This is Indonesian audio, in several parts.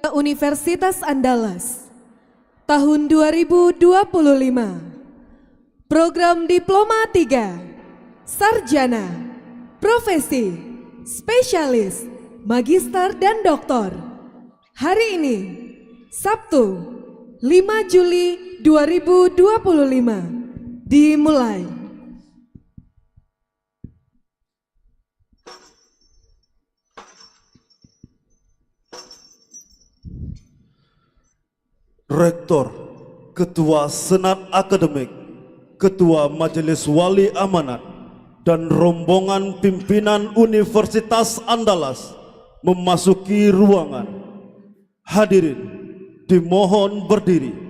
Universitas Andalas tahun 2025. Program Diploma 3 Sarjana, Profesi, Spesialis, Magister dan Doktor. Hari ini Sabtu 5 Juli 2025 dimulai. Rektor, Ketua Senat Akademik, Ketua Majelis Wali Amanat, dan rombongan pimpinan Universitas Andalas memasuki ruangan. Hadirin dimohon berdiri.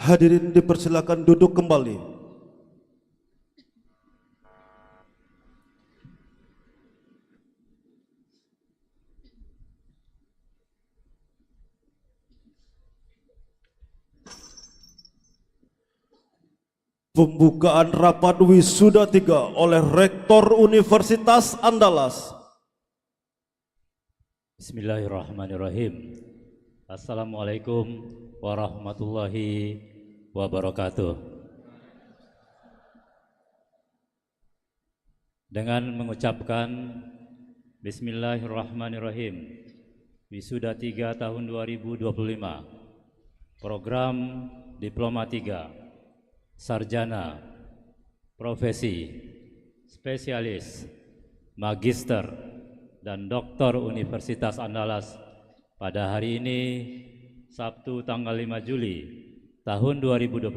Hadirin dipersilakan duduk kembali. Pembukaan rapat wisuda 3 oleh Rektor Universitas Andalas. Bismillahirrahmanirrahim. Assalamualaikum warahmatullahi wabarakatuh. Dengan mengucapkan Bismillahirrahmanirrahim, wisuda 3 tahun 2025 program Diploma 3, Sarjana, Profesi, Spesialis, Magister, dan Doktor Universitas Andalas pada hari ini, Sabtu tanggal 5 Juli tahun 2025,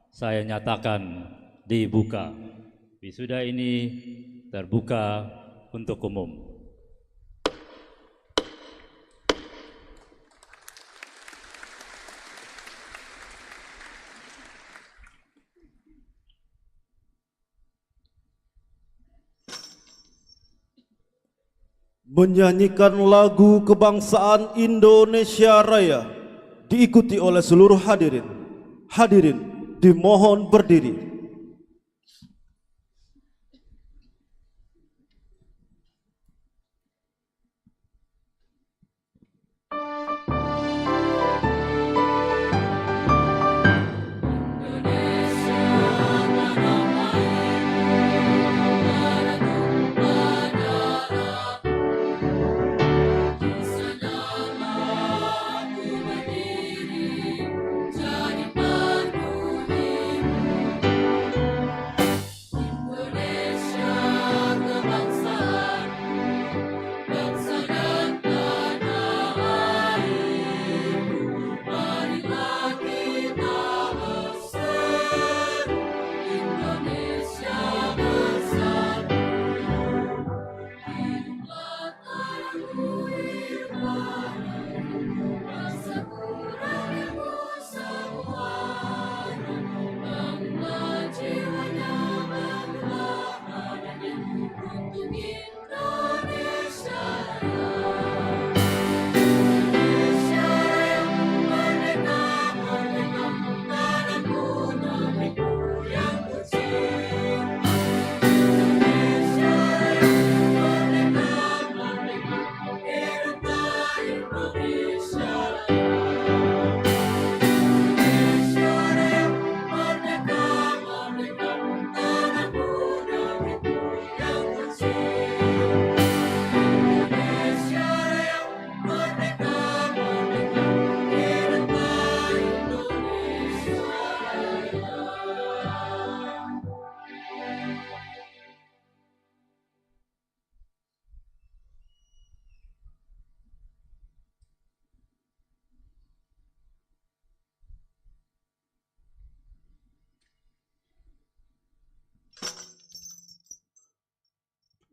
saya nyatakan dibuka. Wisuda ini terbuka untuk umum. Menyanyikan lagu kebangsaan Indonesia Raya diikuti oleh seluruh hadirin. Hadirin dimohon berdiri.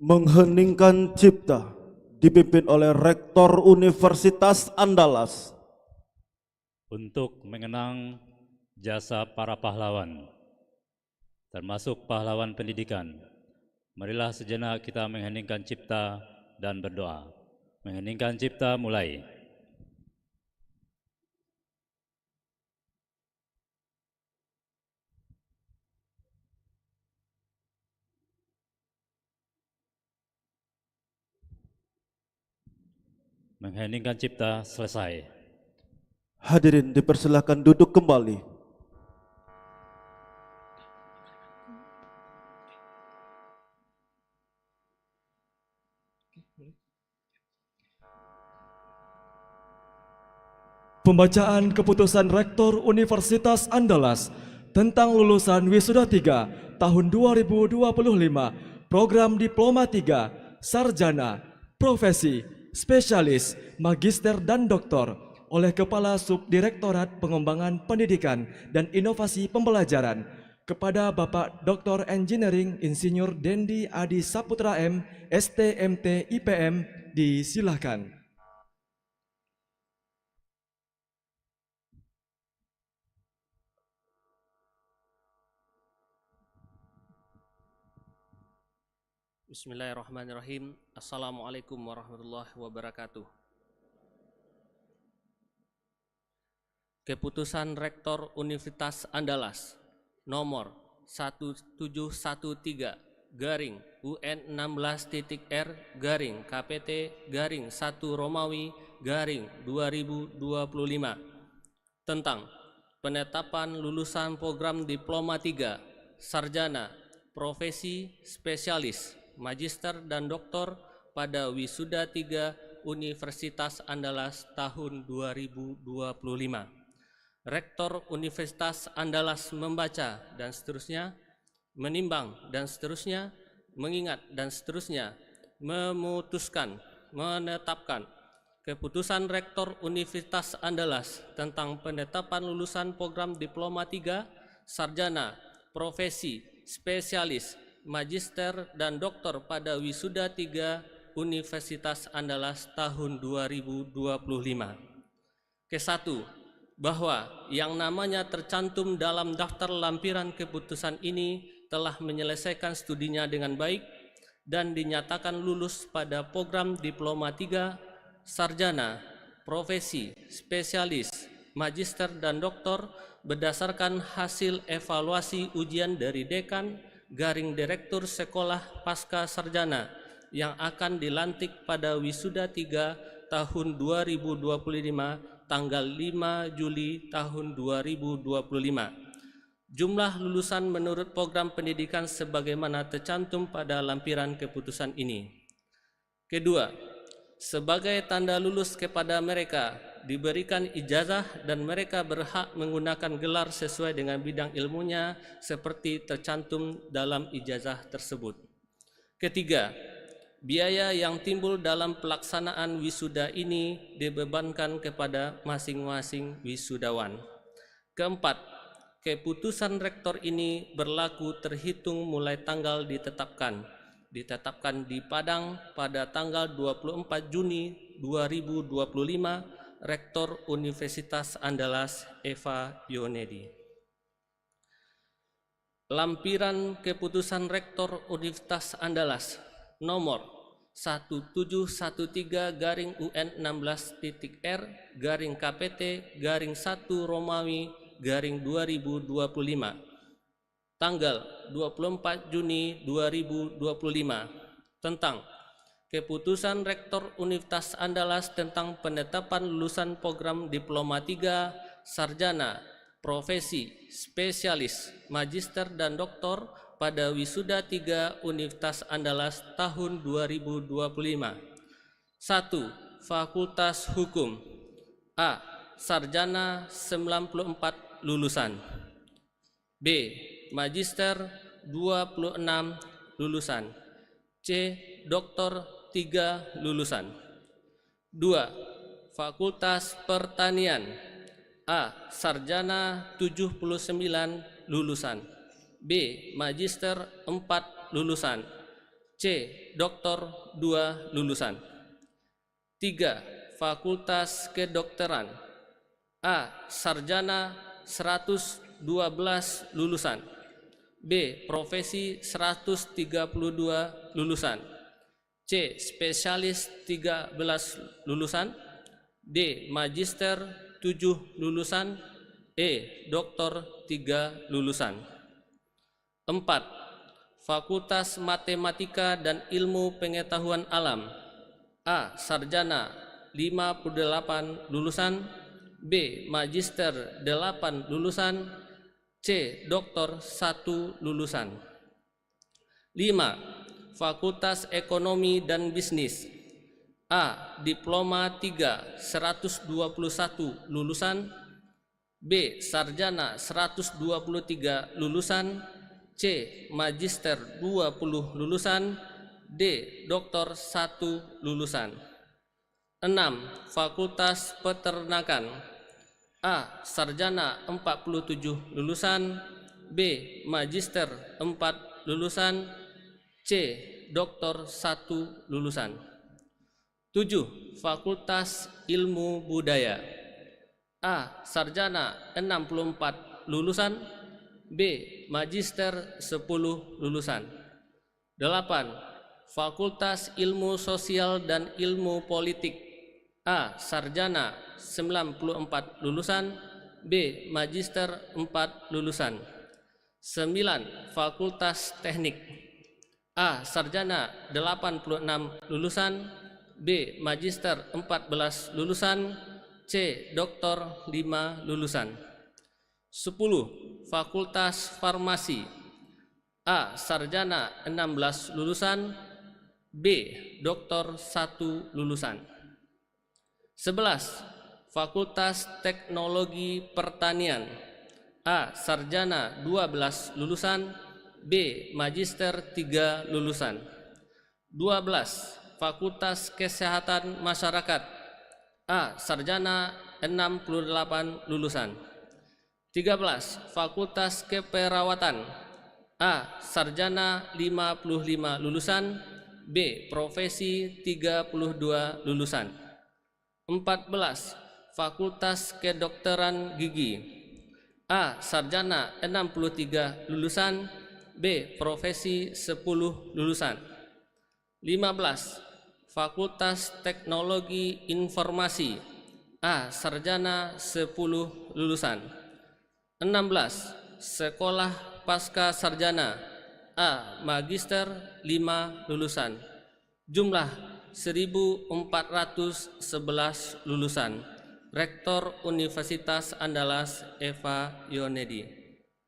Mengheningkan cipta dipimpin oleh Rektor Universitas Andalas. Untuk mengenang jasa para pahlawan, termasuk pahlawan pendidikan, marilah sejenak kita mengheningkan cipta dan berdoa. Mengheningkan cipta mulai. Mengheningkan cipta selesai. Hadirin dipersilakan duduk kembali. Pembacaan keputusan Rektor Universitas Andalas tentang lulusan Wisuda 3 tahun 2025 program Diploma 3, Sarjana, Profesi, Spesialis, Magister, dan Doktor oleh Kepala Subdirektorat Pengembangan Pendidikan dan Inovasi Pembelajaran kepada Bapak Dr. Engineering Insinyur Dendi Adi Saputra M, STMT IPM, disilahkan. Bismillahirrahmanirrahim. Assalamualaikum warahmatullahi wabarakatuh. Keputusan Rektor Universitas Andalas nomor 1713 garing UN 16.R garing KPT garing 1 Romawi garing 2025 tentang penetapan lulusan program Diploma 3, Sarjana, Profesi, Spesialis, Magister, dan Doktor pada Wisuda 3 Universitas Andalas tahun 2025. Rektor Universitas Andalas membaca dan seterusnya, menimbang dan seterusnya, mengingat dan seterusnya, memutuskan, menetapkan keputusan Rektor Universitas Andalas tentang penetapan lulusan program Diploma 3, Sarjana, Profesi, Spesialis, Magister, dan Doktor pada Wisuda 3 Universitas Andalas tahun 2025. Ke-1, bahwa yang namanya tercantum dalam daftar lampiran keputusan ini telah menyelesaikan studinya dengan baik dan dinyatakan lulus pada program Diploma 3, Sarjana, Profesi, Spesialis, Magister, dan Doktor berdasarkan hasil evaluasi ujian dari Dekan garing Direktur Sekolah Pasca Sarjana yang akan dilantik pada Wisuda 3 tahun 2025 tanggal 5 Juli tahun 2025. Jumlah lulusan menurut program pendidikan sebagaimana tercantum pada lampiran keputusan ini. Kedua, sebagai tanda lulus kepada mereka diberikan ijazah dan mereka berhak menggunakan gelar sesuai dengan bidang ilmunya seperti tercantum dalam ijazah tersebut. Ketiga, biaya yang timbul dalam pelaksanaan wisuda ini dibebankan kepada masing-masing wisudawan. Keempat, keputusan rektor ini berlaku terhitung mulai tanggal ditetapkan di Padang pada tanggal 24 Juni 2025, Rektor Universitas Andalas Eva Yonedi. Lampiran keputusan Rektor Universitas Andalas nomor 1713/UN16.R KPT 1 Romawi 2025 tanggal 24 Juni 2025 tentang keputusan Rektor Universitas Andalas tentang penetapan lulusan program Diploma 3, Sarjana, Profesi, Spesialis, Magister, dan Doktor pada Wisuda 3 Universitas Andalas tahun 2025. 1. Fakultas Hukum. A. Sarjana 94 lulusan. B. Magister 26 lulusan. C. Doktor 3 lulusan. 2. Fakultas Pertanian. A. Sarjana 79 lulusan. B. Magister 4 lulusan. C. Doktor 2 lulusan. 3. Fakultas Kedokteran. A. Sarjana 112 lulusan. B. Profesi 132 lulusan. C. Spesialis 13 lulusan. D. Magister 7 lulusan. E. Doktor 3 lulusan. 4. Fakultas Matematika dan Ilmu Pengetahuan Alam. A. Sarjana 58 lulusan. B. Magister 8 lulusan. C. Doktor 1 lulusan. 5. Fakultas Ekonomi dan Bisnis. A. Diploma 3 121 lulusan. B. Sarjana 123 lulusan. C. Magister 20 lulusan. D. Doktor 1 lulusan. 6. Fakultas Peternakan. A. Sarjana 47 lulusan. B. Magister 4 lulusan. C. Doktor 1 lulusan. 7. Fakultas Ilmu Budaya. A. Sarjana 64 lulusan. B. Magister 10 lulusan. 8. Fakultas Ilmu Sosial dan Ilmu Politik. A. Sarjana 94 lulusan. B. Magister 4 lulusan. 9. Fakultas Teknik. A. Sarjana 86 lulusan. B. Magister 14 lulusan. C. Doktor 5 lulusan. 10. Fakultas Farmasi. A. Sarjana 16 lulusan. B. Doktor 1 lulusan. 11. Fakultas Teknologi Pertanian. A. Sarjana 12 lulusan. B. Magister 3 lulusan. 12. Fakultas Kesehatan Masyarakat. A. Sarjana 68 lulusan. 13. Fakultas Keperawatan. A. Sarjana 55 lulusan. B. Profesi 32 lulusan. 14. Fakultas Kedokteran Gigi. A. Sarjana 63 lulusan. B. Profesi 10 lulusan. 15. Fakultas Teknologi Informasi. A. Sarjana 10 lulusan. 16. Sekolah Pasca Sarjana. A. Magister 5 lulusan. Jumlah 1411 lulusan. Rektor Universitas Andalas Eva Yonedi.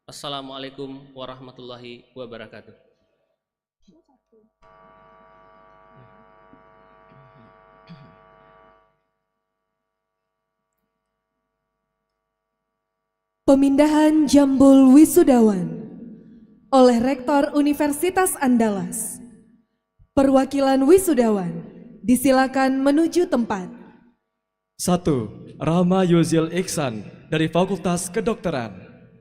Assalamualaikum warahmatullahi wabarakatuh. Pemindahan Jambul Wisudawan oleh Rektor Universitas Andalas. Perwakilan wisudawan disilakan menuju tempat. 1. Rama Yuzil Iksan dari Fakultas Kedokteran.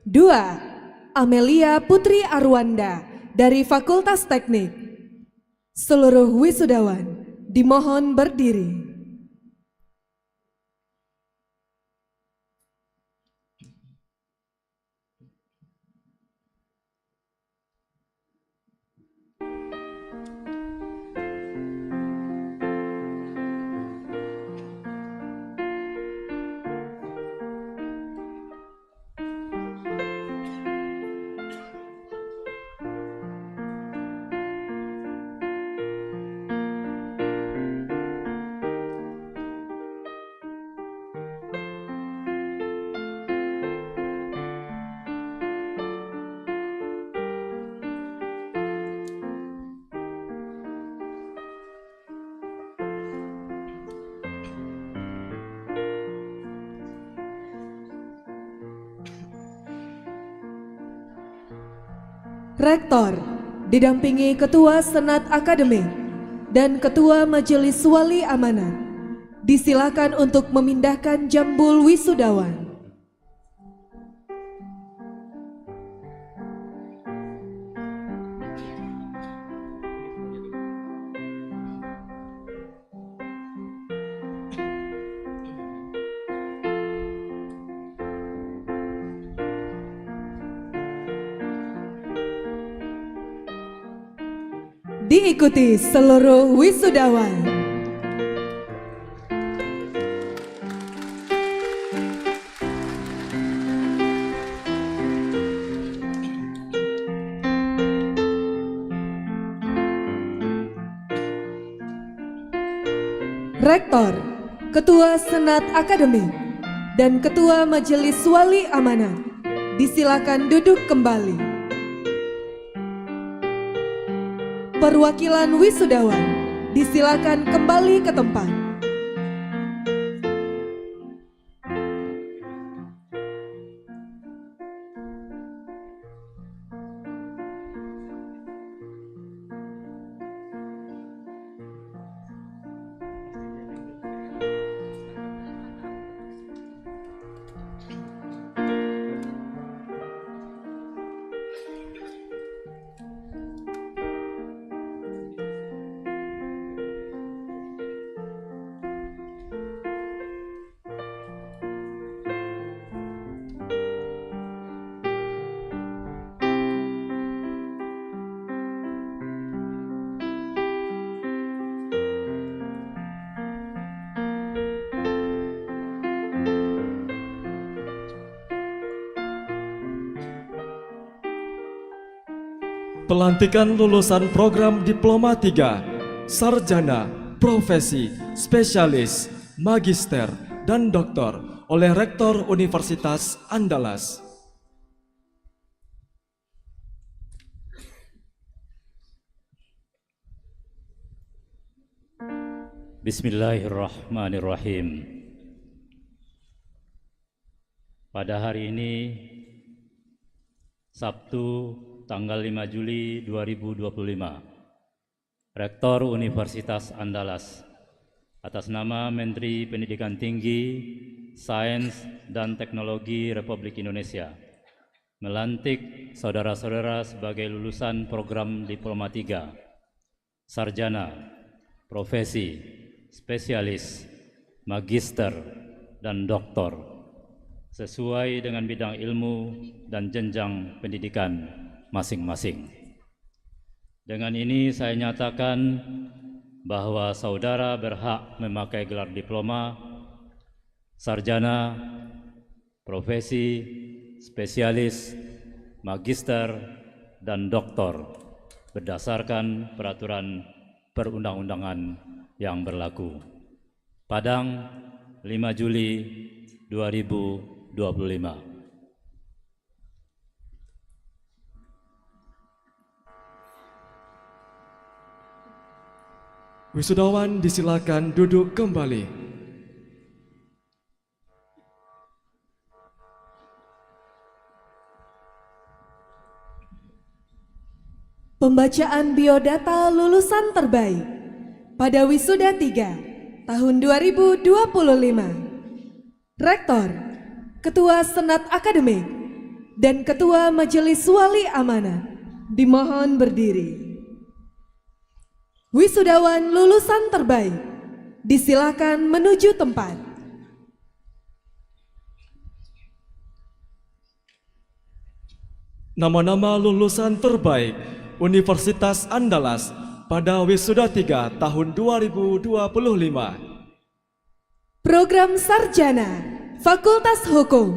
2. Amelia Putri Arwanda dari Fakultas Teknik. Seluruh wisudawan dimohon berdiri. Rektor didampingi Ketua Senat Akademik dan Ketua Majelis Wali Amanat disilakan untuk memindahkan jambul wisudawan. Diikuti seluruh wisudawan. Rektor, Ketua Senat Akademik, dan Ketua Majelis Wali Amanat disilakan duduk kembali. Perwakilan wisudawan disilakan kembali ke tempat. Pelantikan lulusan program Diploma 3, Sarjana, Profesi, Spesialis, Magister, dan Doktor oleh Rektor Universitas Andalas. Bismillahirrahmanirrahim. Pada hari ini, Sabtu tanggal 5 Juli 2025, Rektor Universitas Andalas atas nama Menteri Pendidikan Tinggi, Sains dan Teknologi Republik Indonesia melantik saudara-saudara sebagai lulusan program Diploma 3, Sarjana, Profesi, Spesialis, Magister, dan Doktor sesuai dengan bidang ilmu dan jenjang pendidikan masing-masing. Dengan ini saya nyatakan bahwa saudara berhak memakai gelar diploma, sarjana, profesi, spesialis, magister, dan doktor berdasarkan peraturan perundang-undangan yang berlaku. Padang, 5 Juli 2025. Wisudawan disilakan duduk kembali. Pembacaan biodata lulusan terbaik pada Wisuda 3 tahun 2025. Rektor, Ketua Senat Akademik, dan Ketua Majelis Wali Amanat dimohon berdiri. Wisudawan lulusan terbaik disilakan menuju tempat. Nama-nama lulusan terbaik Universitas Andalas pada Wisuda 3 tahun 2025. Program Sarjana Fakultas Hukum,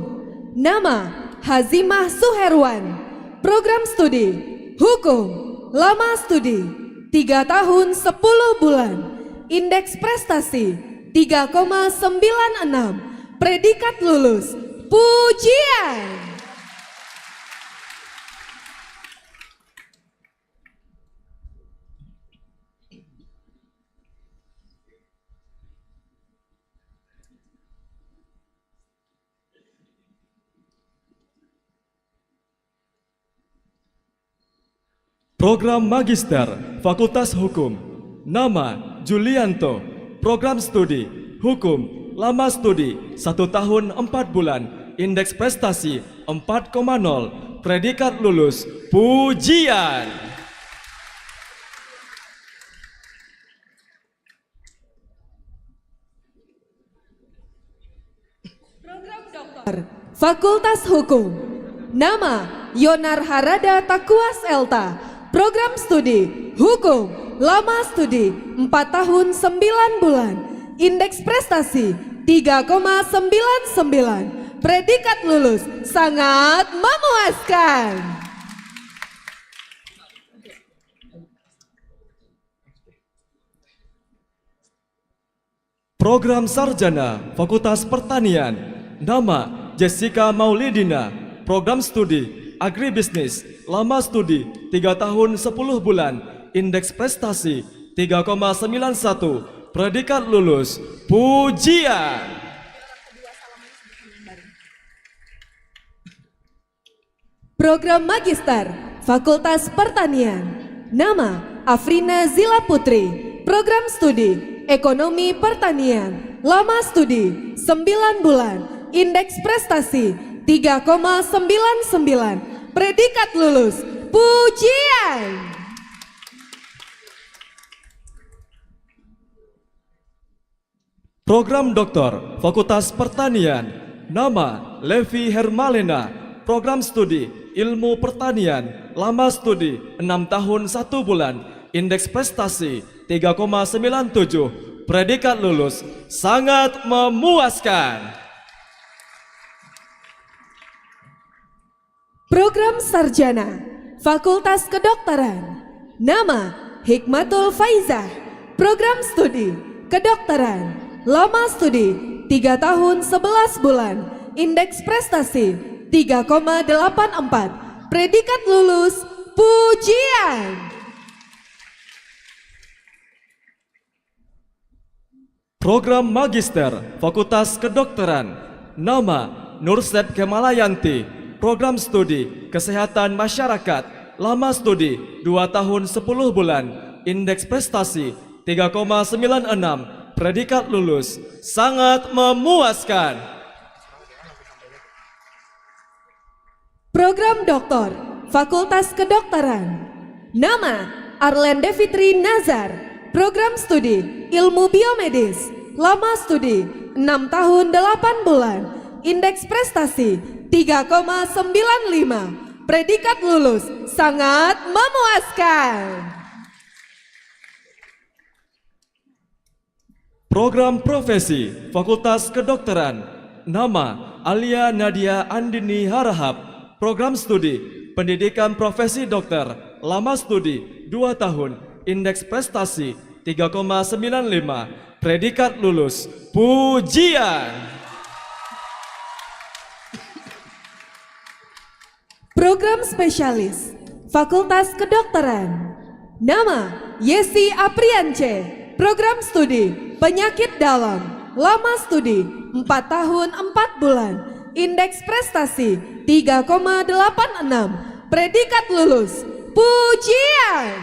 nama Hazimah Suherwan. Program Studi Hukum, lama studi 3 tahun 10 bulan. Indeks prestasi 3,96. Predikat lulus, pujian. Program Magister Fakultas Hukum, nama Julianto. Program Studi Hukum, lama studi 1 tahun 4 bulan. Indeks prestasi 4,0. Predikat lulus, pujian. Fakultas Hukum, nama Yonar Harada Takuas Elta. Program Studi Hukum, lama studi 4 tahun 9 bulan. Indeks prestasi 3,99. Predikat lulus sangat memuaskan. Program Sarjana Fakultas Pertanian, nama Jessica Maulidina. Program Studi Agribisnis, lama studi 3 tahun 10 bulan. Indeks prestasi 3,91. Predikat lulus, pujian. Program Magister Fakultas Pertanian, nama Afrina Zila Putri. Program Studi Ekonomi Pertanian, lama studi 9 bulan. Indeks prestasi 3,99. Predikat lulus, pujian. Program Doktor Fakultas Pertanian, nama Levi Hermalena. Program Studi Ilmu Pertanian, lama studi 6 tahun 1 bulan. Indeks prestasi 3,97. Predikat lulus sangat memuaskan. Program Sarjana Fakultas Kedokteran, nama Hikmatul Faizah. Program Studi Kedokteran, lama studi 3 tahun 11 bulan. Indeks prestasi 3,84. Predikat lulus, pujian. Program Magister Fakultas Kedokteran, nama Nursep Kemalayanti, program studi Kesehatan Masyarakat, lama studi 2 tahun 10 bulan, indeks prestasi 3,96, predikat lulus, sangat memuaskan. Program Doktor, Fakultas Kedokteran. Nama Arlende Fitri Nazar. Program studi Ilmu Biomedis. Lama studi 6 tahun 8 bulan. Indeks prestasi 3,95. Predikat lulus sangat memuaskan. Program profesi Fakultas Kedokteran. Nama Alia Nadia Andini Harahap. Program studi Pendidikan Profesi Dokter. Lama studi 2 tahun. Indeks prestasi 3,95. Predikat lulus. Pujian. Program spesialis Fakultas Kedokteran. Nama Yesi Apriance. Program studi Penyakit Dalam. Lama studi 4 tahun 4 bulan. Indeks prestasi 3,86. Predikat lulus. Pujian.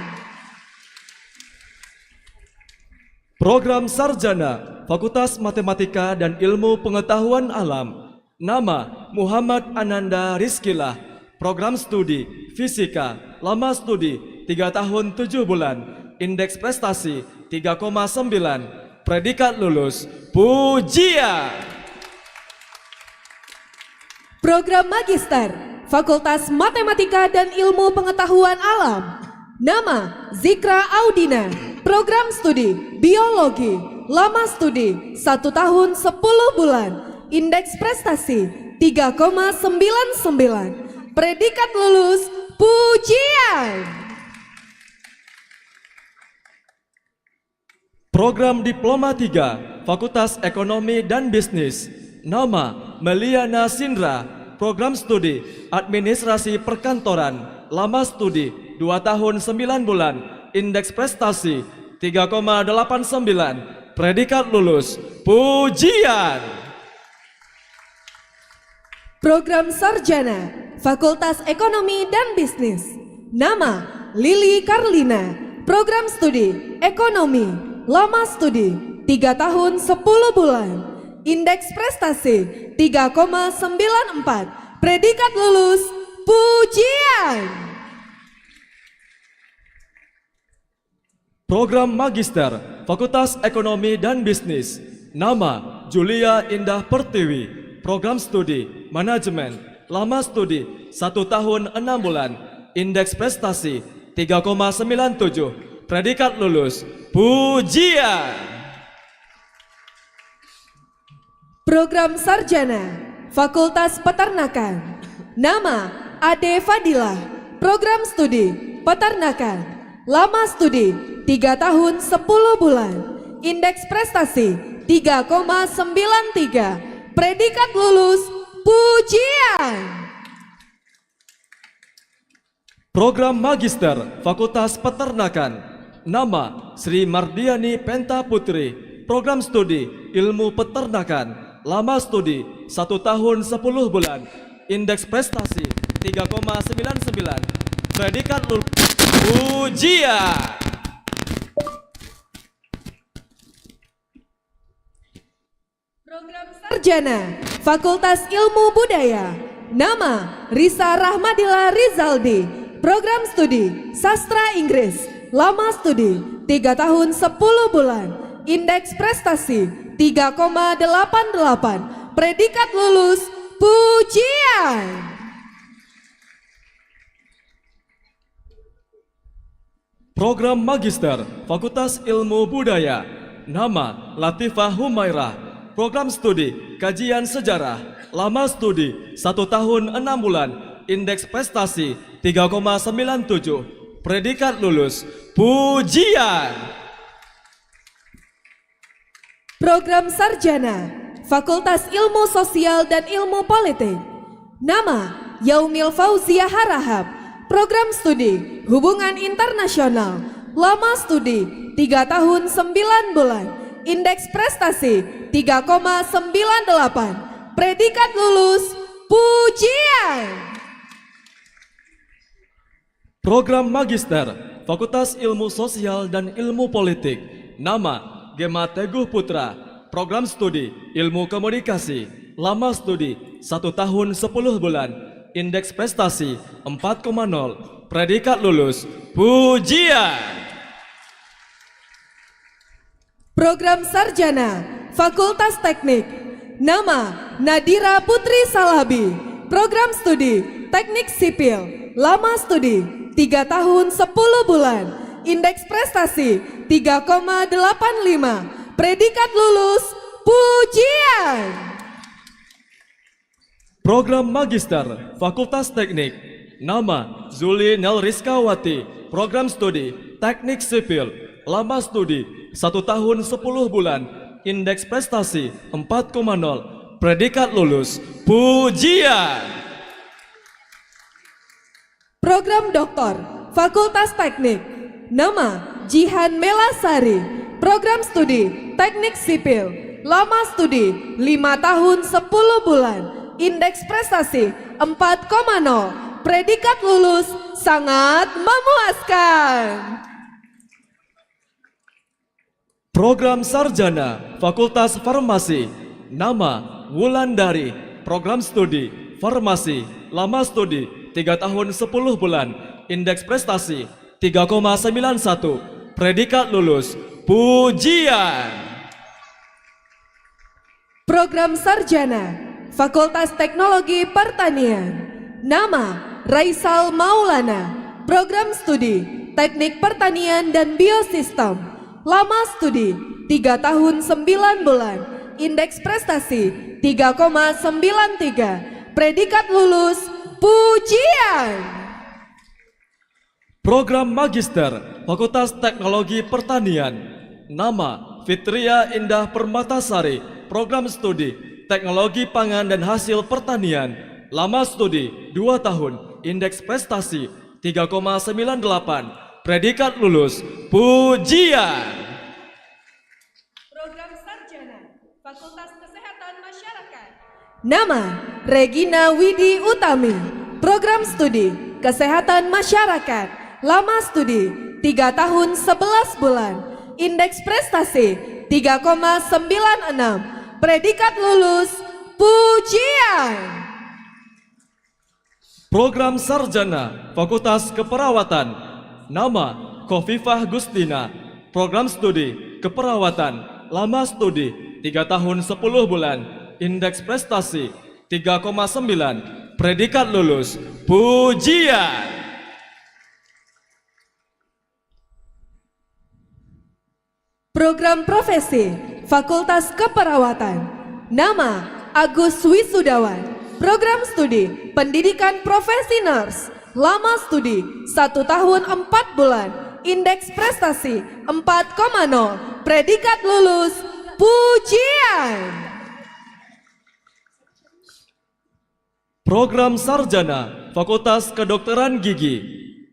Program Sarjana Fakultas Matematika dan Ilmu Pengetahuan Alam. Nama Muhammad Ananda Rizkilah. Program studi Fisika. Lama studi 3 tahun 7 bulan. Indeks prestasi 3,9. Predikat lulus. Pujian. Program Magister Fakultas Matematika dan Ilmu Pengetahuan Alam. Nama Zikra Audina. Program studi Biologi. Lama studi 1 tahun 10 bulan. Indeks prestasi 3,99. Predikat lulus. Pujian. Program Diploma 3 Fakultas Ekonomi dan Bisnis. Nama Meliana Sindra. Program studi Administrasi Perkantoran. Lama studi 2 tahun 9 bulan. Indeks prestasi 3,89. Predikat lulus. Pujian. Program Sarjana Fakultas Ekonomi dan Bisnis. Nama Lili Karlina. Program studi Ekonomi. Lama studi 3 tahun 10 bulan. Indeks prestasi 3,94. Predikat lulus. Pujian. Program Magister Fakultas Ekonomi dan Bisnis. Nama Julia Indah Pertiwi. Program studi Manajemen. Lama studi 1 tahun 6 bulan. Indeks prestasi 3,97. Predikat lulus. Pujian. Program Sarjana Fakultas Peternakan. Nama Ade Fadilah. Program studi Peternakan. Lama studi 3 tahun 10 bulan. Indeks prestasi 3,93. Predikat lulus. Pujian. Program Magister Fakultas Peternakan. Nama Sri Mardiani Penta Putri. Program studi Ilmu Peternakan. Lama studi 1 tahun 10 bulan. Indeks prestasi 3,99. Predikat lulus. Pujian. Program Sarjana Fakultas Ilmu Budaya. Nama Risa Rahmadila Rizaldi. Program studi Sastra Inggris. Lama studi 3 tahun 10 bulan. Indeks prestasi 3,88. Predikat lulus. Pujian. Program Magister Fakultas Ilmu Budaya. Nama Latifah Humairah. Program studi Kajian Sejarah. Lama studi 1 tahun 6 bulan. Indeks prestasi 3,97. Predikat lulus. Pujian. Program Sarjana Fakultas Ilmu Sosial dan Ilmu Politik. Nama Yaumil Fauzia Harahap. Program studi Hubungan Internasional. Lama studi 3 tahun 9 bulan. Indeks prestasi 3,98. predikat lulus, pujian. Program Magister Fakultas Ilmu Sosial dan Ilmu Politik. Nama Gema Teguh Putra. Program Studi Ilmu Komunikasi. Lama studi 1 tahun 10 bulan. Indeks prestasi 4,0. Predikat lulus, pujian. Program Sarjana Fakultas Teknik. Nama Nadira Putri Salabi. Program Studi Teknik Sipil. Lama studi 3 tahun 10 bulan. Indeks prestasi 3,85. Predikat lulus, pujian. Program Magister Fakultas Teknik. Nama Zuli Nelriskawati. Program Studi Teknik Sipil. Lama studi 1 tahun 10 bulan. Indeks prestasi 4,0. Predikat lulus, pujian. Program Doktor Fakultas Teknik. Nama Jihan Melasari. Program Studi Teknik Sipil. Lama studi 5 tahun 10 bulan. Indeks prestasi 4,0. Predikat lulus sangat memuaskan. Program Sarjana Fakultas Farmasi. Nama Wulandari. Program Studi Farmasi. Lama studi 3 tahun 10 bulan. Indeks prestasi 3,91. Predikat lulus, pujian. Program Sarjana Fakultas Teknologi Pertanian. Nama Raisal Maulana. Program Studi Teknik Pertanian dan Biosistem. Lama studi 3 tahun 9 bulan. Indeks prestasi 3,93. Predikat lulus, pujian. Program Magister Fakultas Teknologi Pertanian. Nama Fitria Indah Permatasari. Program Studi Teknologi Pangan dan Hasil Pertanian. Lama studi 2 tahun. Indeks prestasi 3,98. Predikat lulus, pujian. Program Sarjana Fakultas Kesehatan Masyarakat. Nama Regina Widi Utami. Program Studi Kesehatan Masyarakat. Lama studi 3 tahun 11 bulan. Indeks prestasi 3,96. Predikat lulus, pujian. Program Sarjana Fakultas Keperawatan. Nama Khofifah Gustina. Program Studi Keperawatan. Lama studi 3 tahun 10 bulan. Indeks prestasi 3,9. Predikat lulus, pujian. Program Profesi Fakultas Keperawatan. Nama Agus Wisudawan. Program Studi Pendidikan Profesi Nurse. Lama studi 1 tahun 4 bulan. Indeks prestasi 4,0. Predikat lulus, pujian. Program Sarjana Fakultas Kedokteran Gigi.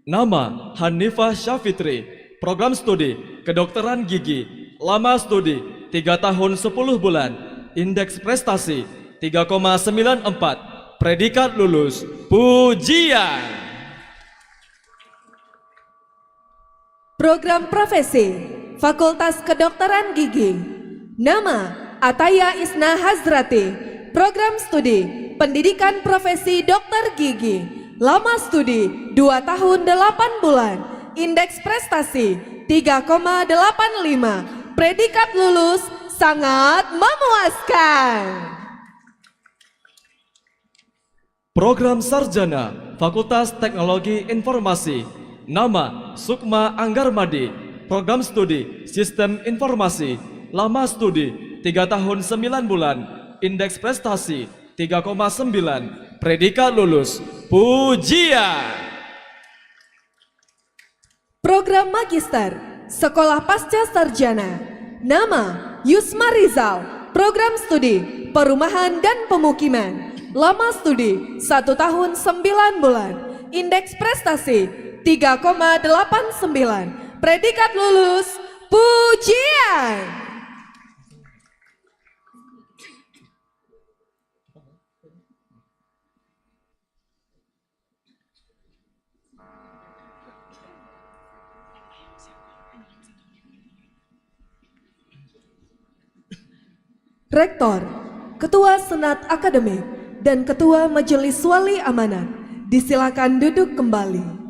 Nama Hanifah Syafitri. Program Studi Kedokteran Gigi. Lama studi 3 tahun 10 bulan. Indeks prestasi 3,94. Predikat lulus, pujian. Program Profesi Fakultas Kedokteran Gigi. Nama Ataya Isna Hazrati. Program Studi Pendidikan Profesi Dokter Gigi. Lama studi 2 tahun 8 bulan. Indeks prestasi 3,85. Predikat lulus sangat memuaskan. Program Sarjana Fakultas Teknologi Informasi. Nama Sukma Anggarmadi. Program Studi Sistem Informasi. Lama studi 3 tahun 9 bulan. Indeks prestasi 3,9. Predikat lulus, pujian. Program Magister Sekolah Pasca Sarjana. Nama Yusma Rizal. Program Studi Perumahan dan Pemukiman. Lama studi 1 tahun 9 bulan. Indeks prestasi 3,89. Predikat lulus, pujian. Rektor, Ketua Senat Akademik, dan Ketua Majelis Wali Amanat, disilakan duduk kembali.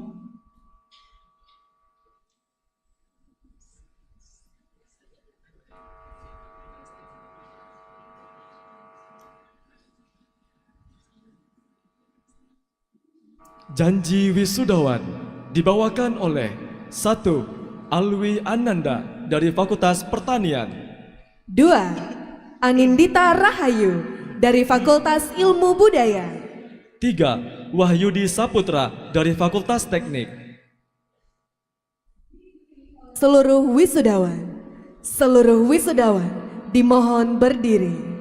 Janji wisudawan dibawakan oleh 1. Alwi Ananda dari Fakultas Pertanian. 2. Anindita Rahayu dari Fakultas Ilmu Budaya. 3. Wahyudi Saputra dari Fakultas Teknik. Seluruh wisudawan dimohon berdiri.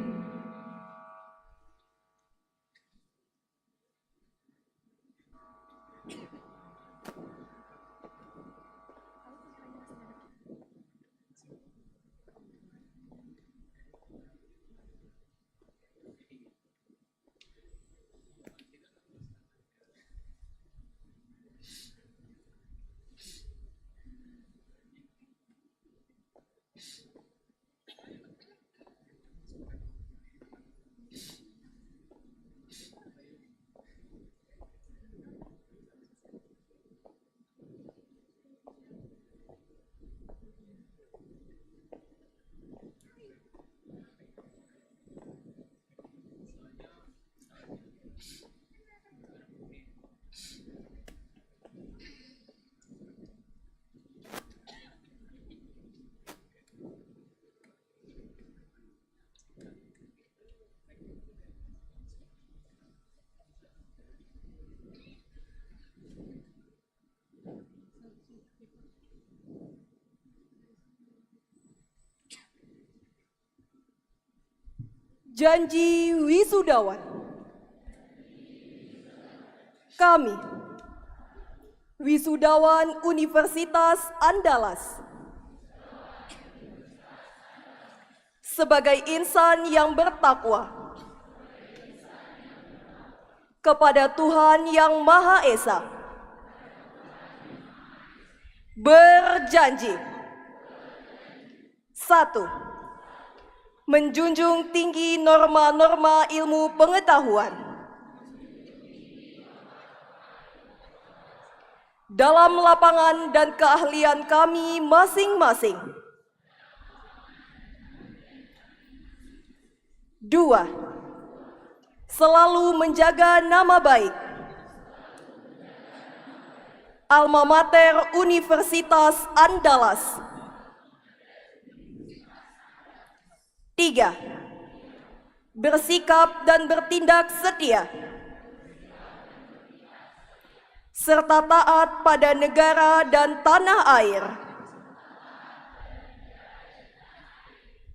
Janji wisudawan. Kami, wisudawan Universitas Andalas, sebagai insan yang bertakwa kepada Tuhan Yang Maha Esa, berjanji: 1. Menjunjung tinggi norma-norma ilmu pengetahuan dalam lapangan dan keahlian kami masing-masing. 2. Selalu menjaga nama baik alma mater Universitas Andalas. 3. Bersikap dan bertindak setia serta taat pada negara dan tanah air.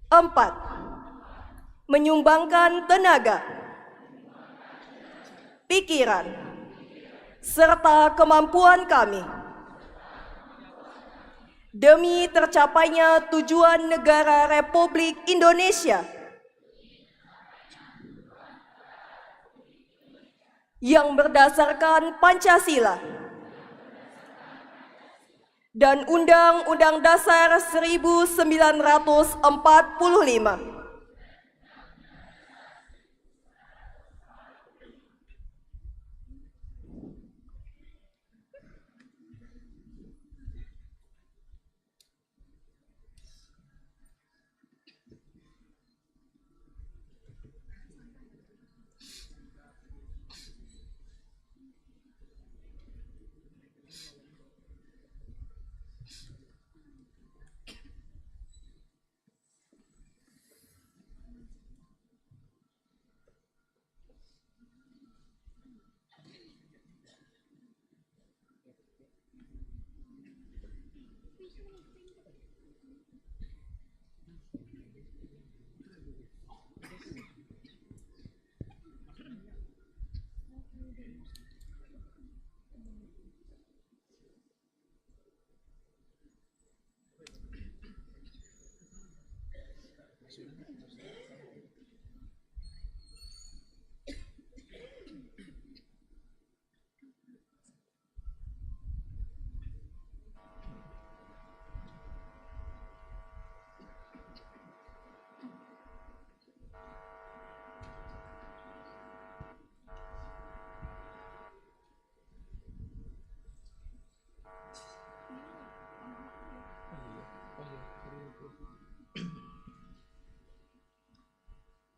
4. Menyumbangkan tenaga, pikiran, serta kemampuan kami demi tercapainya tujuan negara Republik Indonesia yang berdasarkan Pancasila dan Undang-Undang Dasar 1945.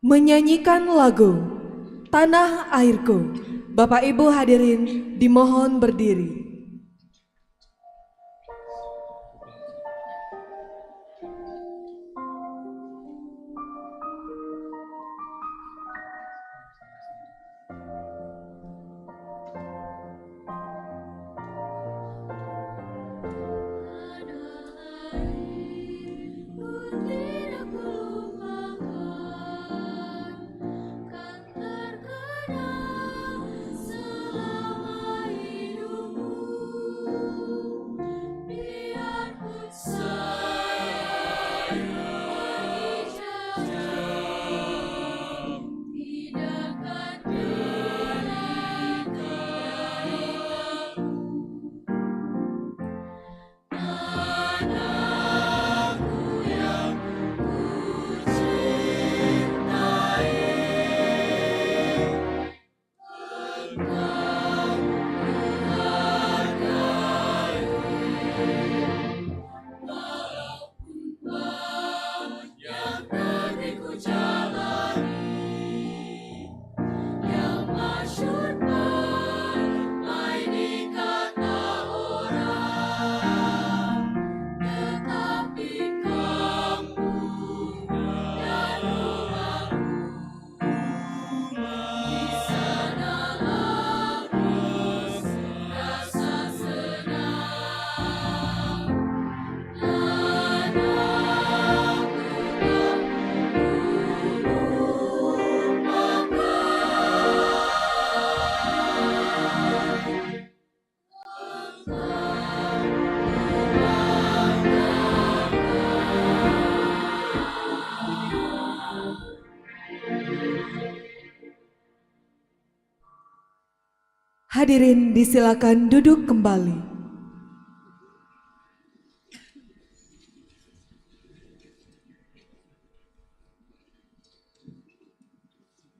menyanyikan lagu Tanah Airku. Bapak Ibu hadirin dimohon berdiri. Hadirin disilakan duduk kembali.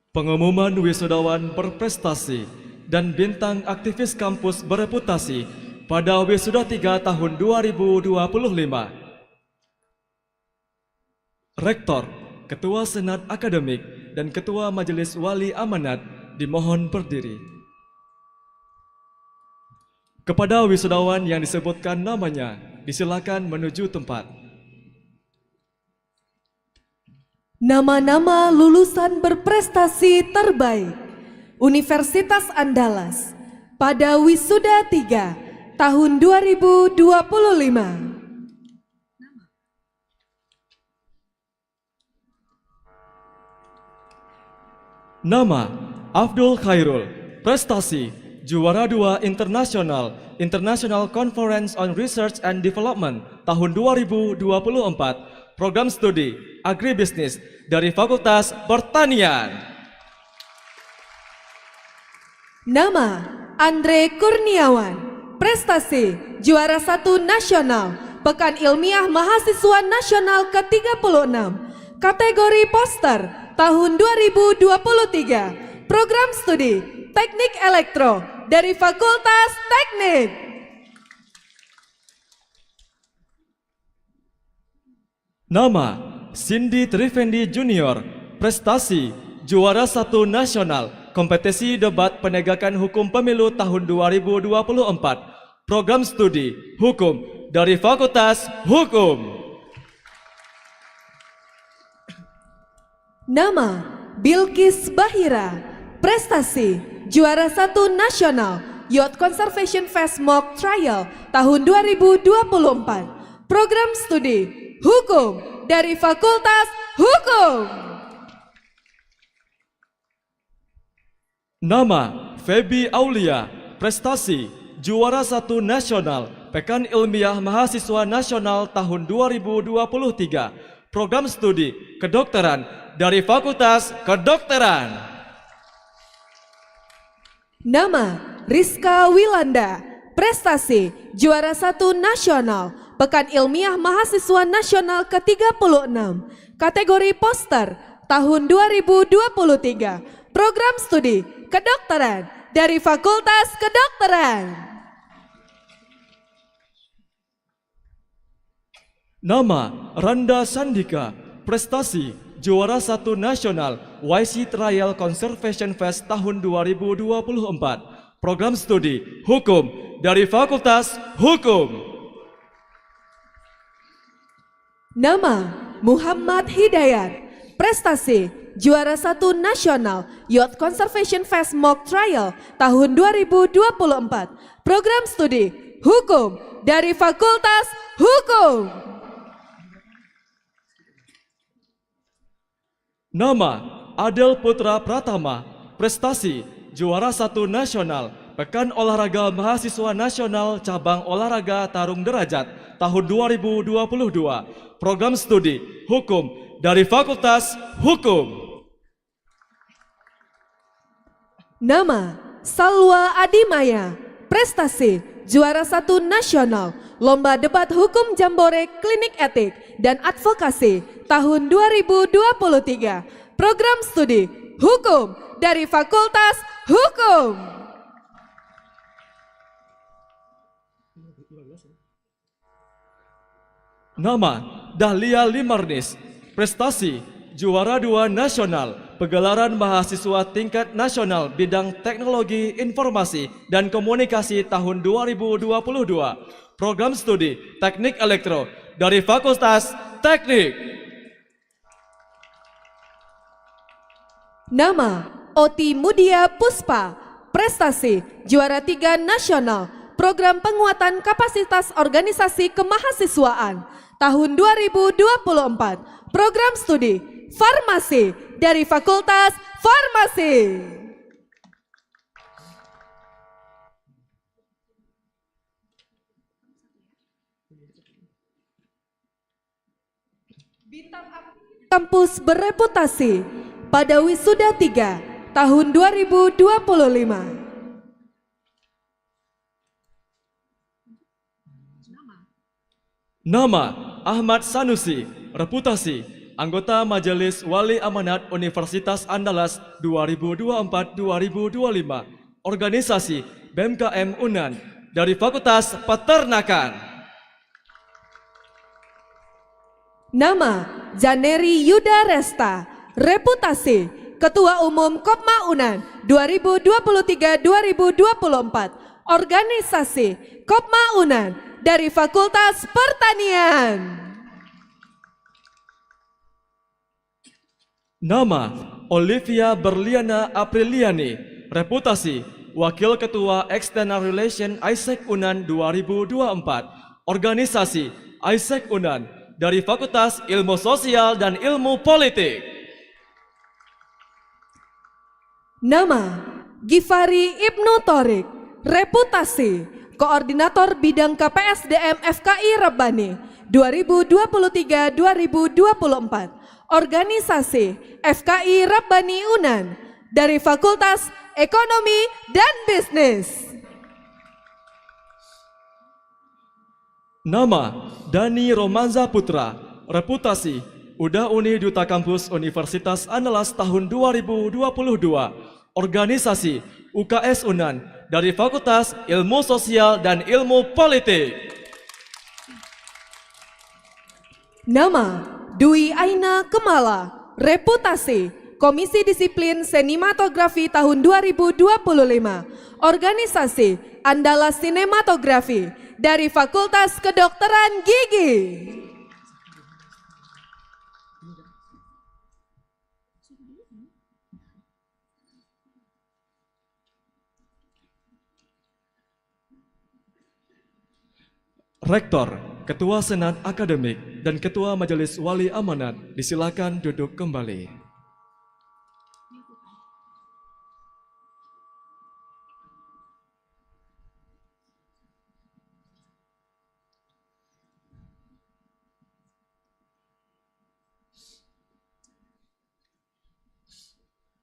Pengumuman wisudawan berprestasi dan bintang aktivis kampus bereputasi pada Wisuda 3 tahun 2025. Rektor, Ketua Senat Akademik, dan Ketua Majelis Wali Amanat dimohon berdiri. Kepada wisudawan yang disebutkan namanya, disilakan menuju tempat. Nama-nama lulusan berprestasi terbaik Universitas Andalas pada Wisuda 3 tahun 2025. Nama: Abdul Khairul, prestasi juara 2 International Conference on Research and Development tahun 2024, program studi Agribisnis dari Fakultas Pertanian. Nama: Andre Kurniawan, prestasi juara 1 nasional Pekan Ilmiah Mahasiswa Nasional ke-36, kategori poster tahun 2023, program studi Teknik Elektro dari Fakultas Teknik. Nama: Cindy Trifendi Junior, prestasi juara 1 nasional kompetisi debat penegakan hukum pemilu tahun 2024, program studi Hukum dari Fakultas Hukum. Nama: Bilkis Bahira, prestasi juara 1 nasional Youth Conservation Fest Mock Trial tahun 2024, program studi Hukum dari Fakultas Hukum. Nama: Feby Aulia, prestasi juara 1 nasional Pekan Ilmiah Mahasiswa Nasional tahun 2023, program studi Kedokteran dari Fakultas Kedokteran. Nama: Rizka Wilanda, prestasi juara 1 nasional Pekan Ilmiah Mahasiswa Nasional ke-36, kategori poster tahun 2023, program studi Kedokteran dari Fakultas Kedokteran. Nama: Randa Sandika, prestasi juara 1 nasional YC Trial Conservation Fest tahun 2024. Program studi Hukum dari Fakultas Hukum. Nama Muhammad Hidayat. Prestasi juara 1 nasional Youth Conservation Fest Mock Trial tahun 2024. Program studi Hukum dari Fakultas Hukum. Nama Adel Putra Pratama. Prestasi juara 1 nasional Pekan Olahraga Mahasiswa Nasional Cabang Olahraga Tarung Derajat tahun 2022. Program studi Hukum dari Fakultas Hukum. Nama Salwa Adimaya. Prestasi juara 1 nasional Lomba Debat Hukum Jambore Klinik Etik dan Advokasi tahun 2023. Program studi Hukum dari Fakultas Hukum. Nama Dahlia Limarnis. Prestasi juara 2 nasional Pegelaran Mahasiswa Tingkat Nasional Bidang Teknologi Informasi dan Komunikasi tahun 2022. Program studi Teknik Elektro dari Fakultas Teknik. Nama Oti Mudia Puspa. Prestasi juara 3 nasional Program Penguatan Kapasitas Organisasi Kemahasiswaan tahun 2024. Program studi Farmasi dari Fakultas Farmasi. Bintang Kampus Bereputasi pada Wisuda 3 tahun 2025. Nama Ahmad Sanusi. Reputasi anggota Majelis Wali Amanat Universitas Andalas 2024-2025. Organisasi BMKM Unan dari Fakultas Peternakan. Nama Janeri Yuda Resta. Reputasi Ketua Umum Kopma Unan 2023-2024. Organisasi Kopma Unan dari Fakultas Pertanian. Nama Olivia Berliana Apriliani. Reputasi Wakil Ketua External Relation Isaac Unan 2024. Organisasi Isaac Unan dari Fakultas Ilmu Sosial dan Ilmu Politik. Nama Gifari Ibnu Torik. Reputasi Koordinator Bidang KPSDM FKI Rabbani 2023-2024. Organisasi FKI Rabbani Unan dari Fakultas Ekonomi dan Bisnis. Nama Dani Romanza Putra. Reputasi Uda Uni Duta Kampus Universitas Andalas tahun 2022. Organisasi UKS Unan dari Fakultas Ilmu Sosial dan Ilmu Politik. Nama Dwi Aina Kemala. Reputasi Komisi Disiplin Sinematografi tahun 2025. Organisasi Andalas Sinematografi dari Fakultas Kedokteran Gigi. Rektor, Ketua Senat Akademik, dan Ketua Majelis Wali Amanat disilakan duduk kembali.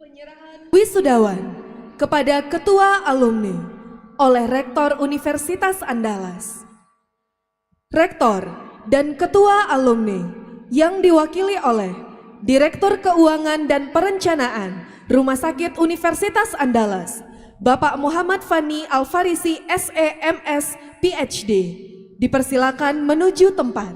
Penyerahan wisudawan kepada Ketua Alumni oleh Rektor Universitas Andalas. Rektor dan Ketua Alumni yang diwakili oleh Direktur Keuangan dan Perencanaan Rumah Sakit Universitas Andalas, Bapak Muhammad Fani Alfarisi SEMS PhD, dipersilakan menuju tempat.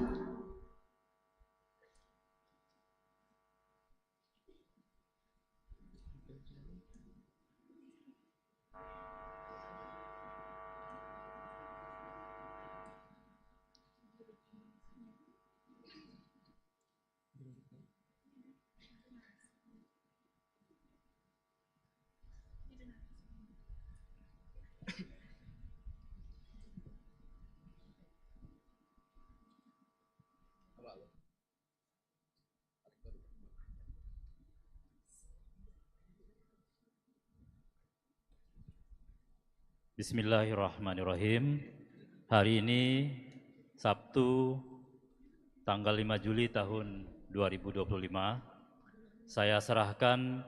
Bismillahirrahmanirrahim. Hari ini Sabtu tanggal 5 Juli tahun 2025, saya serahkan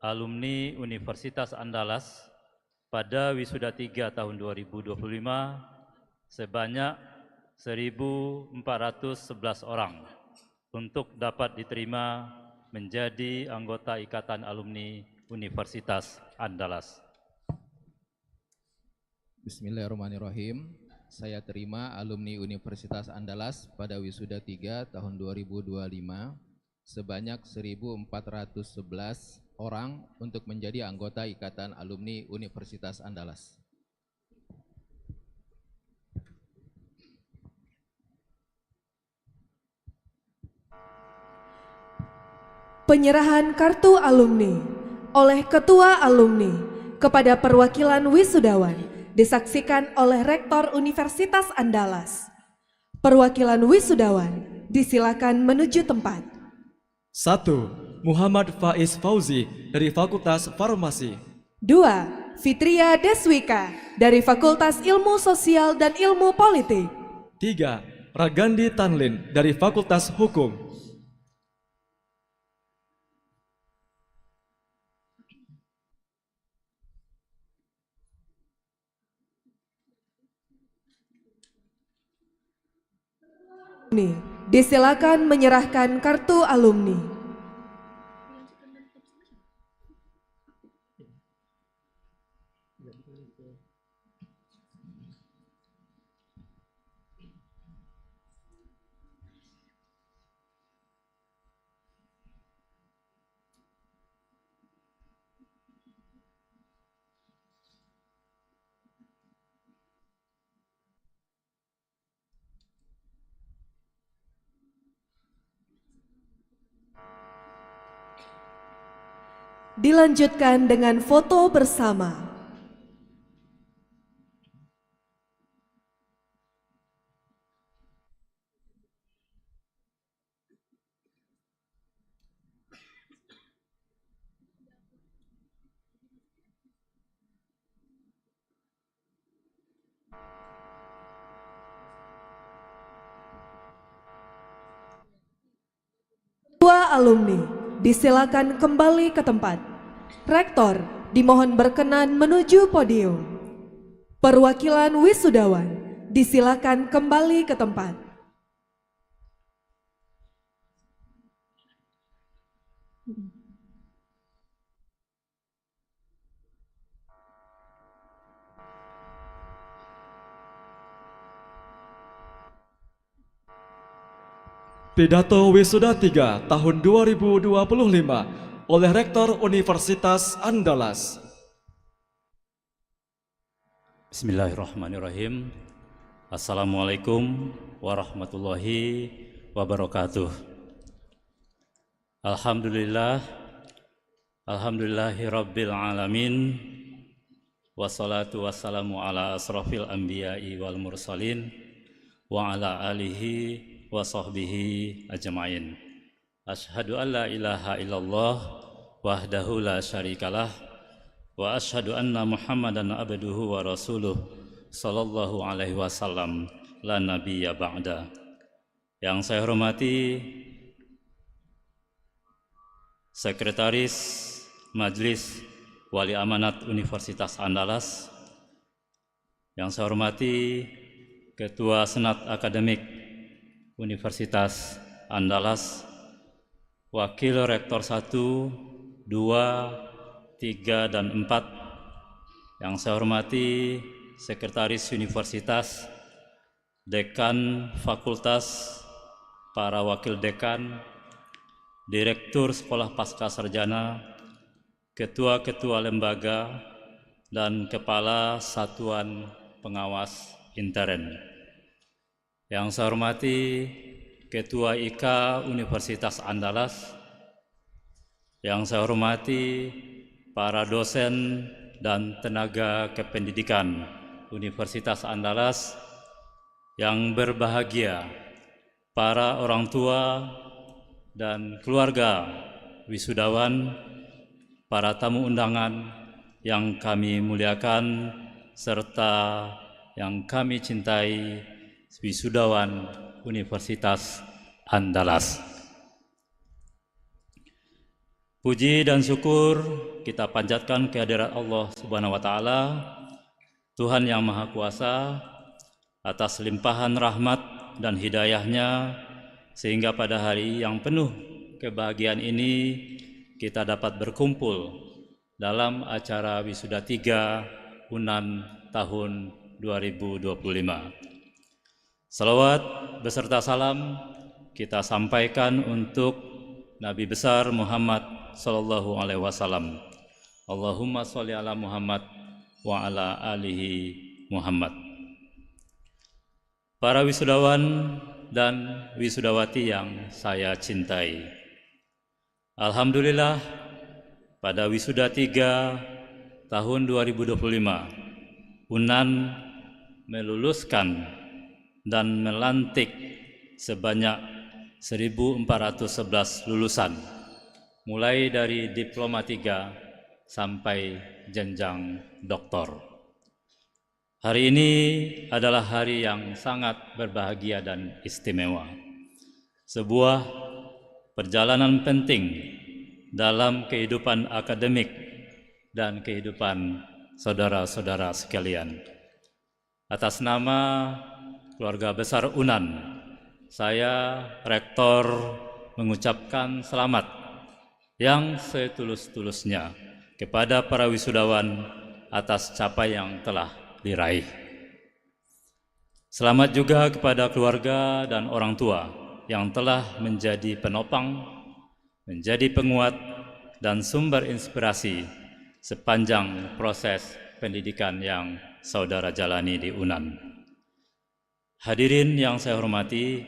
alumni Universitas Andalas pada wisuda 3 tahun 2025 sebanyak 1.411 orang untuk dapat diterima menjadi anggota Ikatan Alumni Universitas Andalas. Bismillahirrahmanirrahim. Saya terima alumni Universitas Andalas pada wisuda 3 tahun 2025 sebanyak 1.411 orang untuk menjadi anggota Ikatan Alumni Universitas Andalas. Penyerahan kartu alumni oleh Ketua Alumni kepada perwakilan wisudawan disaksikan oleh Rektor Universitas Andalas. Perwakilan wisudawan disilakan menuju tempat. 1. Muhammad Faiz Fauzi dari Fakultas Farmasi. 2. Fitria Deswika dari Fakultas Ilmu Sosial dan Ilmu Politik. 3. Ragandi Tanlin dari Fakultas Hukum. Disilakan menyerahkan kartu alumni. Dilanjutkan dengan foto bersama. Dua alumni disilakan kembali ke tempat. Rektor dimohon berkenan menuju podium. Perwakilan wisudawan disilakan kembali ke tempat. Pidato wisuda 3 tahun 2025 oleh Rektor Universitas Andalas. Bismillahirrahmanirrahim. Assalamualaikum warahmatullahi wabarakatuh. Alhamdulillahi rabbil alamin. Wassalatu wassalamu ala asrafil anbiya'i wal mursalin wa ala alihi wa sahbihi ajma'in. Asyhadu an la ilaha illallah wahdahu la syarikalah wa asyhadu anna Muhammadan abduhu wa rasuluh sallallahu alaihi wasallam la nabiyya ba'da. Yang saya hormati Sekretaris Majelis Wali Amanat Universitas Andalas, yang saya hormati Ketua Senat Akademik Universitas Andalas, Wakil Rektor 1, 2, 3, dan 4, yang saya hormati Sekretaris Universitas, Dekan Fakultas, para Wakil Dekan, Direktur Sekolah Pasca Sarjana, Ketua-Ketua Lembaga, dan Kepala Satuan Pengawas Intern. Yang saya hormati Ketua IK Universitas Andalas, yang saya hormati para dosen dan tenaga kependidikan Universitas Andalas, yang berbahagia para orang tua dan keluarga wisudawan, para tamu undangan yang kami muliakan serta yang kami cintai wisudawan Universitas Andalas. Puji dan syukur kita panjatkan kehadirat Allah Subhanahu wa taala, Tuhan yang Maha Kuasa, atas limpahan rahmat dan hidayahnya, sehingga pada hari yang penuh kebahagiaan ini kita dapat berkumpul dalam acara Wisuda 3 UNAN tahun 2025. Salawat beserta salam kita sampaikan untuk Nabi besar Muhammad sallallahu alaihi wasallam. Allahumma sholli ala Muhammad wa ala alihi Muhammad. Para wisudawan dan wisudawati yang saya cintai, alhamdulillah pada Wisuda 3 tahun 2025 UNAN meluluskan dan melantik sebanyak 1.411 lulusan, mulai dari diploma 3 sampai jenjang doktor. Hari ini adalah hari yang sangat berbahagia dan istimewa. Sebuah perjalanan penting dalam kehidupan akademik dan kehidupan saudara-saudara sekalian. Atas nama keluarga besar UNAN, saya Rektor mengucapkan selamat yang setulus-tulusnya kepada para wisudawan atas capaian yang telah diraih. Selamat juga kepada keluarga dan orang tua yang telah menjadi penopang, menjadi penguat, dan sumber inspirasi sepanjang proses pendidikan yang saudara jalani di UNAN. Hadirin yang saya hormati,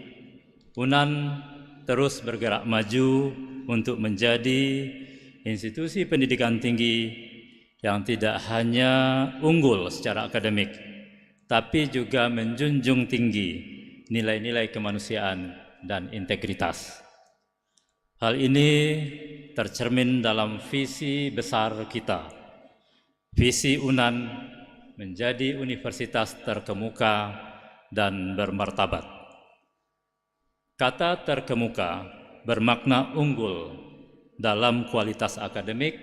UNAN terus bergerak maju untuk menjadi institusi pendidikan tinggi yang tidak hanya unggul secara akademik, tapi juga menjunjung tinggi nilai-nilai kemanusiaan dan integritas. Hal ini tercermin dalam visi besar kita, visi UNAN menjadi universitas terkemuka dan bermartabat. Kata terkemuka bermakna unggul dalam kualitas akademik,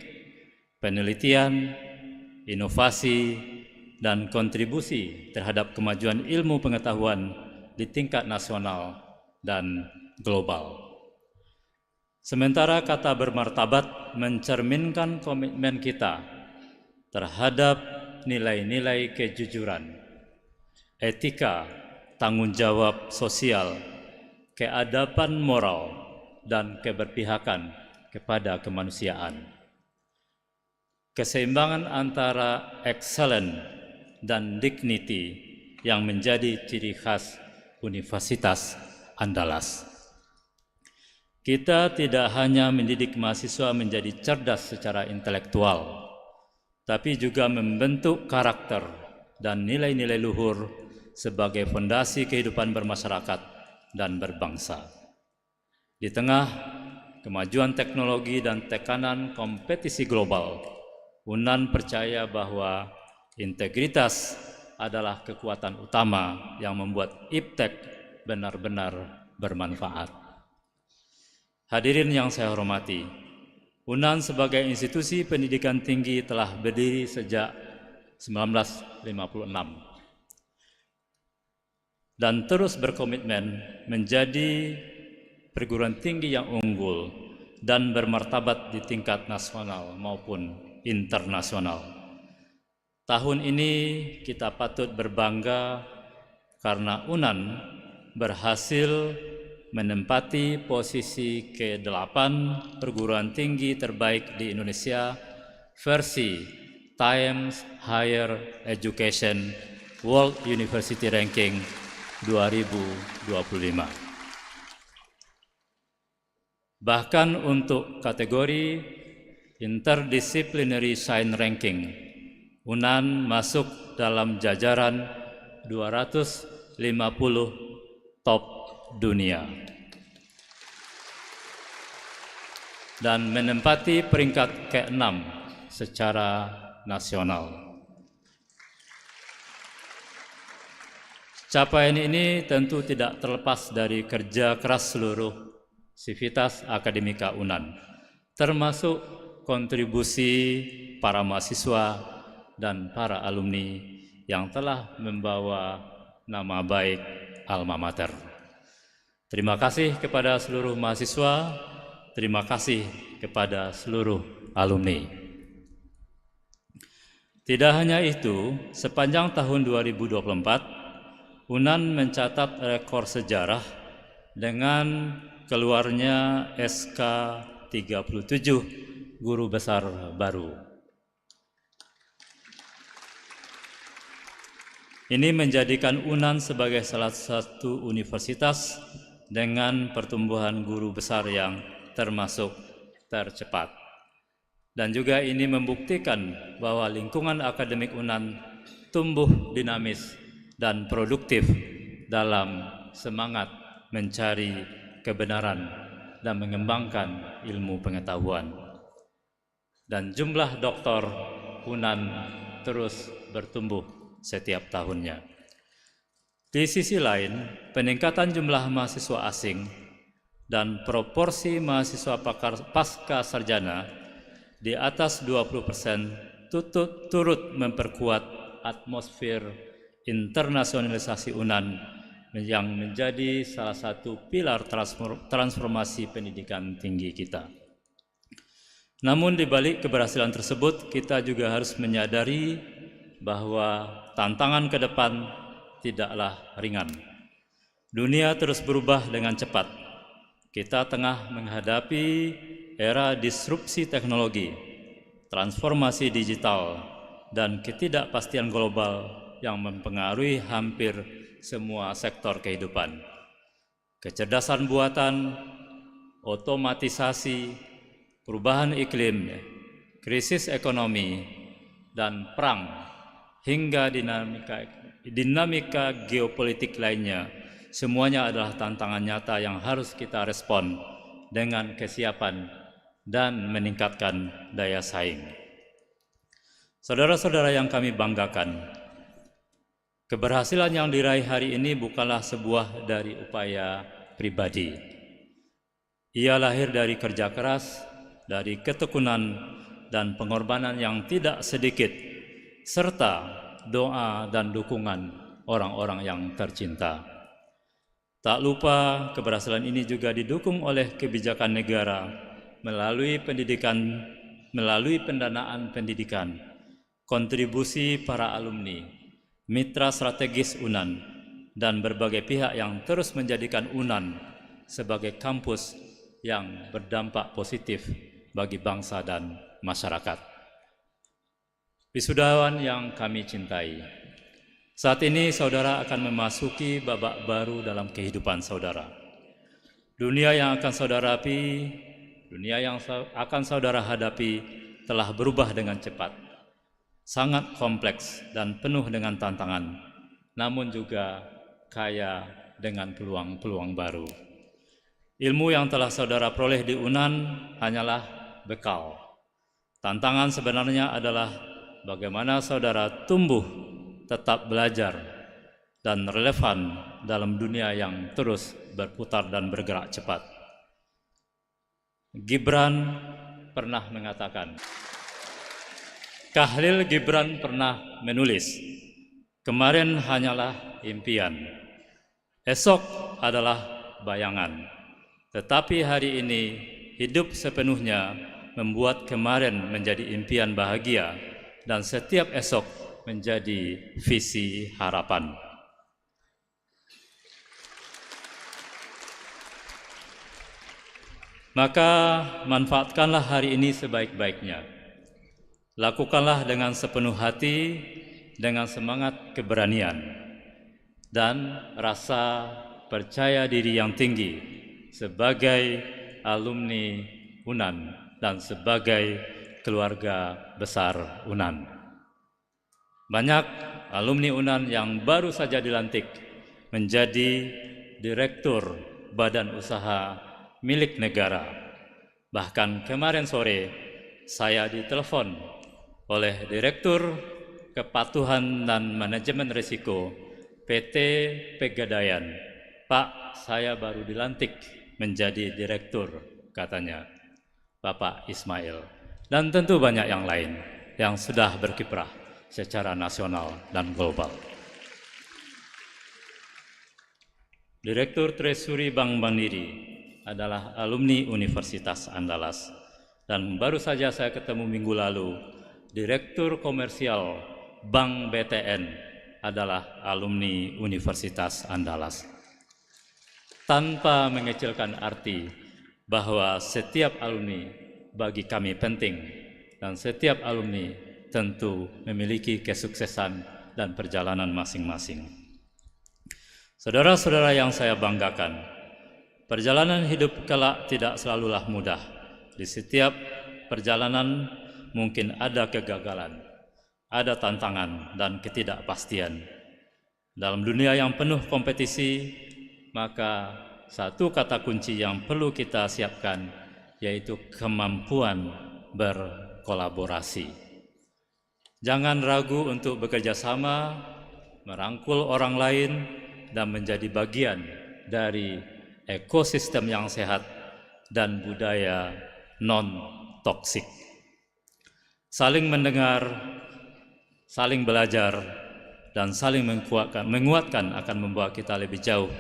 penelitian, inovasi, dan kontribusi terhadap kemajuan ilmu pengetahuan di tingkat nasional dan global. Sementara kata bermartabat mencerminkan komitmen kita terhadap nilai-nilai kejujuran, etika, tanggung jawab sosial, keadaban moral, dan keberpihakan kepada kemanusiaan. Keseimbangan antara excellence dan dignity yang menjadi ciri khas Universitas Andalas. Kita tidak hanya mendidik mahasiswa menjadi cerdas secara intelektual, tapi juga membentuk karakter dan nilai-nilai luhur sebagai fondasi kehidupan bermasyarakat dan berbangsa. Di tengah kemajuan teknologi dan tekanan kompetisi global, UNAN percaya bahwa integritas adalah kekuatan utama yang membuat IPTEK benar-benar bermanfaat. Hadirin yang saya hormati, UNAN sebagai institusi pendidikan tinggi telah berdiri sejak 1956 dan terus berkomitmen menjadi perguruan tinggi yang unggul dan bermartabat di tingkat nasional maupun internasional. Tahun ini kita patut berbangga karena UNAN berhasil menempati posisi ke-8 perguruan tinggi terbaik di Indonesia versi Times Higher Education World University Ranking 2025. Bahkan untuk kategori Interdisciplinary Science Ranking, UNAN masuk dalam jajaran 250 top dunia dan menempati peringkat ke-6 secara nasional. Capaian ini tentu tidak terlepas dari kerja keras seluruh sivitas akademika UNAN, termasuk kontribusi para mahasiswa dan para alumni yang telah membawa nama baik alma mater. Terima kasih kepada seluruh mahasiswa, terima kasih kepada seluruh alumni. Tidak hanya itu, sepanjang tahun 2024, UNAN mencatat rekor sejarah dengan keluarnya SK 37 Guru Besar Baru. Ini menjadikan UNAN sebagai salah satu universitas dengan pertumbuhan guru besar yang termasuk tercepat. Dan juga ini membuktikan bahwa lingkungan akademik UNAN tumbuh dinamis dan produktif dalam semangat mencari kebenaran dan mengembangkan ilmu pengetahuan. Dan jumlah doktor UNAN terus bertumbuh setiap tahunnya. Di sisi lain, peningkatan jumlah mahasiswa asing dan proporsi mahasiswa pasca sarjana di atas 20% turut memperkuat atmosfer internasionalisasi UNAN yang menjadi salah satu pilar transformasi pendidikan tinggi kita. Namun di balik keberhasilan tersebut, kita juga harus menyadari bahwa tantangan ke depan tidaklah ringan. Dunia terus berubah dengan cepat. Kita tengah menghadapi era disrupsi teknologi, transformasi digital, dan ketidakpastian global yang mempengaruhi hampir semua sektor kehidupan. Kecerdasan buatan, otomatisasi, perubahan iklim, krisis ekonomi, dan perang, hingga dinamika geopolitik lainnya, semuanya adalah tantangan nyata yang harus kita respon dengan kesiapan dan meningkatkan daya saing. Saudara-saudara yang kami banggakan, keberhasilan yang diraih hari ini bukanlah sebuah dari upaya pribadi. Ia lahir dari kerja keras, dari ketekunan dan pengorbanan yang tidak sedikit, serta doa dan dukungan orang-orang yang tercinta. Tak lupa, keberhasilan ini juga didukung oleh kebijakan negara melalui pendanaan pendidikan, kontribusi para alumni, mitra strategis UNAN, dan berbagai pihak yang terus menjadikan UNAN sebagai kampus yang berdampak positif bagi bangsa dan masyarakat. Wisudawan yang kami cintai, saat ini saudara akan memasuki babak baru dalam kehidupan saudara. Dunia yang akan saudara hadapi telah berubah dengan cepat, sangat kompleks dan penuh dengan tantangan, namun juga kaya dengan peluang-peluang baru. Ilmu yang telah saudara peroleh di UNAN hanyalah bekal. Tantangan sebenarnya adalah bagaimana saudara tumbuh, tetap belajar, dan relevan dalam dunia yang terus berputar dan bergerak cepat. Gibran pernah mengatakan, Khalil Gibran pernah menulis, kemarin hanyalah impian, esok adalah bayangan, tetapi hari ini hidup sepenuhnya membuat kemarin menjadi impian bahagia dan setiap esok menjadi visi harapan. Maka manfaatkanlah hari ini sebaik-baiknya. Lakukanlah dengan sepenuh hati, dengan semangat keberanian, dan rasa percaya diri yang tinggi sebagai alumni UNAN dan sebagai keluarga besar UNAN. Banyak alumni UNAN yang baru saja dilantik menjadi direktur badan usaha milik negara. Bahkan kemarin sore saya ditelepon oleh Direktur Kepatuhan dan Manajemen Risiko PT Pegadaian. Pak, saya baru dilantik menjadi direktur, katanya Bapak Ismail. Dan tentu banyak yang lain yang sudah berkiprah secara nasional dan global. Direktur Treasury Bank Mandiri adalah alumni Universitas Andalas. Dan baru saja saya ketemu minggu lalu, Direktur Komersial Bank BTN adalah alumni Universitas Andalas. Tanpa mengecilkan arti bahwa setiap alumni bagi kami penting dan setiap alumni tentu memiliki kesuksesan dan perjalanan masing-masing. Saudara-saudara yang saya banggakan, perjalanan hidup kelak tidak selalulah mudah. Di setiap perjalanan mungkin ada kegagalan, ada tantangan dan ketidakpastian. Dalam dunia yang penuh kompetisi, maka satu kata kunci yang perlu kita siapkan yaitu kemampuan berkolaborasi. Jangan ragu untuk bekerja sama, merangkul orang lain, dan menjadi bagian dari ekosistem yang sehat dan budaya non-toksik. Saling mendengar, saling belajar, dan saling menguatkan akan membawa kita lebih jauh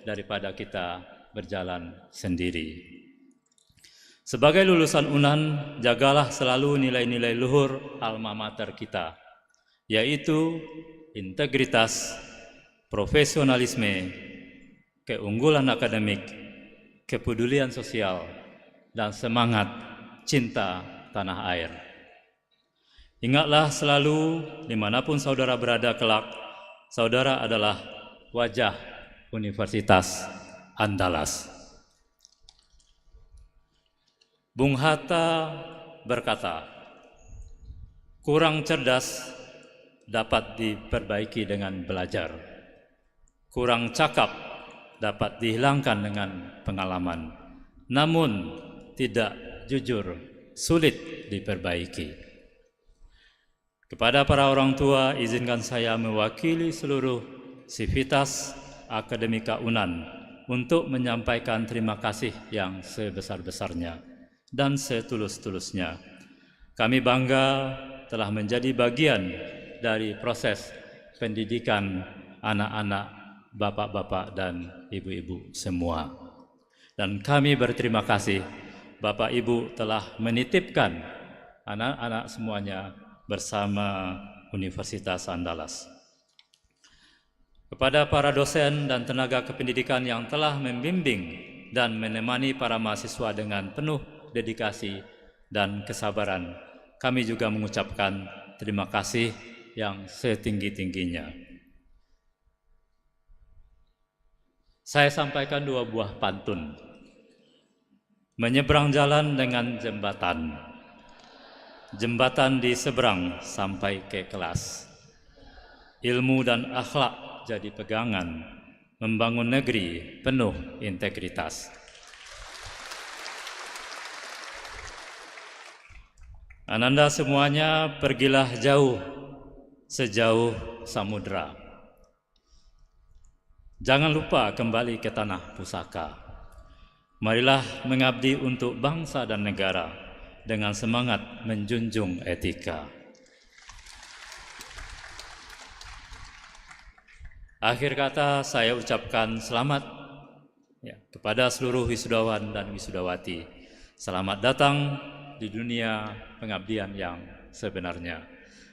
daripada kita berjalan sendiri. Sebagai lulusan UNAN, jagalah selalu nilai-nilai luhur alma mater kita, yaitu integritas, profesionalisme, keunggulan akademik, kepedulian sosial, dan semangat cinta tanah air. Ingatlah selalu, dimanapun saudara berada kelak, saudara adalah wajah Universitas Andalas. Bung Hatta berkata, kurang cerdas dapat diperbaiki dengan belajar. Kurang cakap dapat dihilangkan dengan pengalaman, namun tidak jujur sulit diperbaiki. Kepada para orang tua, izinkan saya mewakili seluruh sivitas akademika UNAN untuk menyampaikan terima kasih yang sebesar-besarnya dan setulus-tulusnya. Kami bangga telah menjadi bagian dari proses pendidikan anak-anak bapak-bapak dan ibu-ibu semua. Dan kami berterima kasih Bapak Ibu telah menitipkan anak-anak semuanya bersama Universitas Andalas. Kepada para dosen dan tenaga kependidikan yang telah membimbing dan menemani para mahasiswa dengan penuh dedikasi dan kesabaran, kami juga mengucapkan terima kasih yang setinggi-tingginya. Saya sampaikan dua buah pantun. Menyeberang jalan dengan jembatan. Jembatan di seberang sampai ke kelas. Ilmu dan akhlak jadi pegangan, membangun negeri penuh integritas. Ananda semuanya, pergilah jauh, sejauh samudra. Jangan lupa kembali ke tanah pusaka. Marilah mengabdi untuk bangsa dan negara dengan semangat menjunjung etika. Akhir kata saya ucapkan selamat kepada seluruh wisudawan dan wisudawati. Selamat datang di dunia pengabdian yang sebenarnya.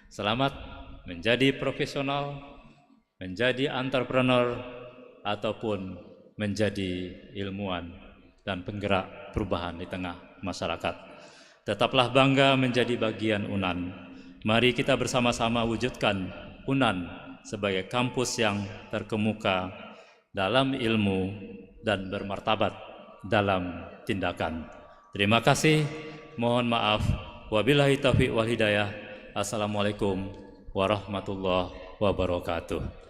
Selamat menjadi profesional, menjadi entrepreneur, ataupun menjadi ilmuwan dan penggerak perubahan di tengah masyarakat. Tetaplah bangga menjadi bagian UNAN. Mari kita bersama-sama wujudkan UNAN sebagai kampus yang terkemuka dalam ilmu dan bermartabat dalam tindakan. Terima kasih, mohon maaf. Wabillahi taufiq wal hidayah. Assalamualaikum warahmatullahi wabarakatuh.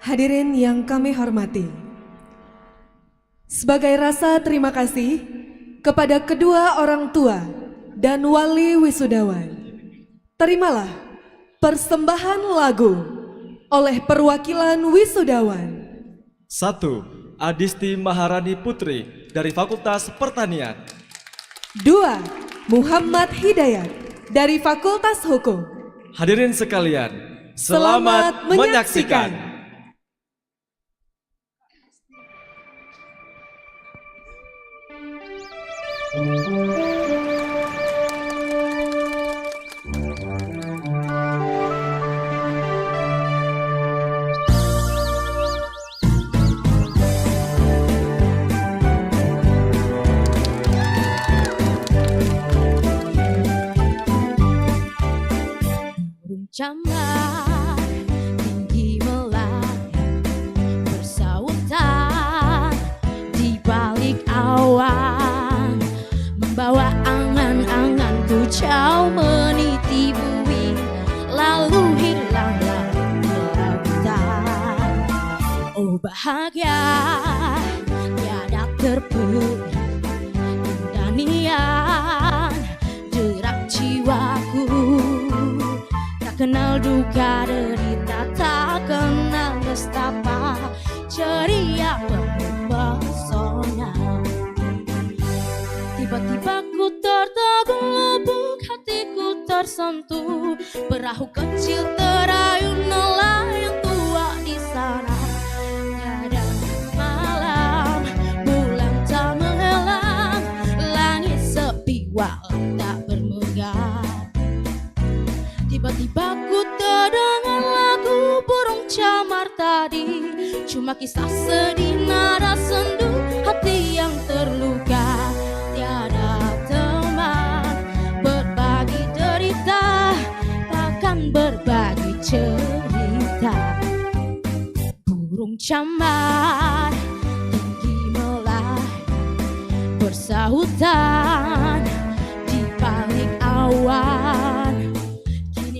Hadirin yang kami hormati, sebagai rasa terima kasih kepada kedua orang tua dan wali wisudawan, terimalah persembahan lagu oleh perwakilan wisudawan. 1. Adisti Maharani Putri dari Fakultas Pertanian. 2. Muhammad Hidayat dari Fakultas Hukum. Hadirin sekalian, selamat menyaksikan. Camar tinggi melayang bersautan di balik awan, membawa angan-angan ku jauh meniti bumi, lalu hilang lalu di lautan. Oh bahagia tiada terperi, indanian derak jiwaku. Kenal duka derita, tak kenal nestapa, ceria penuh pesona. Tiba-tiba ku tertegun lubuk hatiku tersentuh, perahu kecil terayun nelayan tua di sana. Tiada malam, bulan tak menghilang, langit sepi walau tak bermegah. Tiba-tiba ku terdengar lagu burung camar tadi, cuma kisah sedih nada sendu hati yang terluka. Tiada teman berbagi derita, bahkan berbagi cerita. Burung camar tinggi melayang bersahutan di balik awan,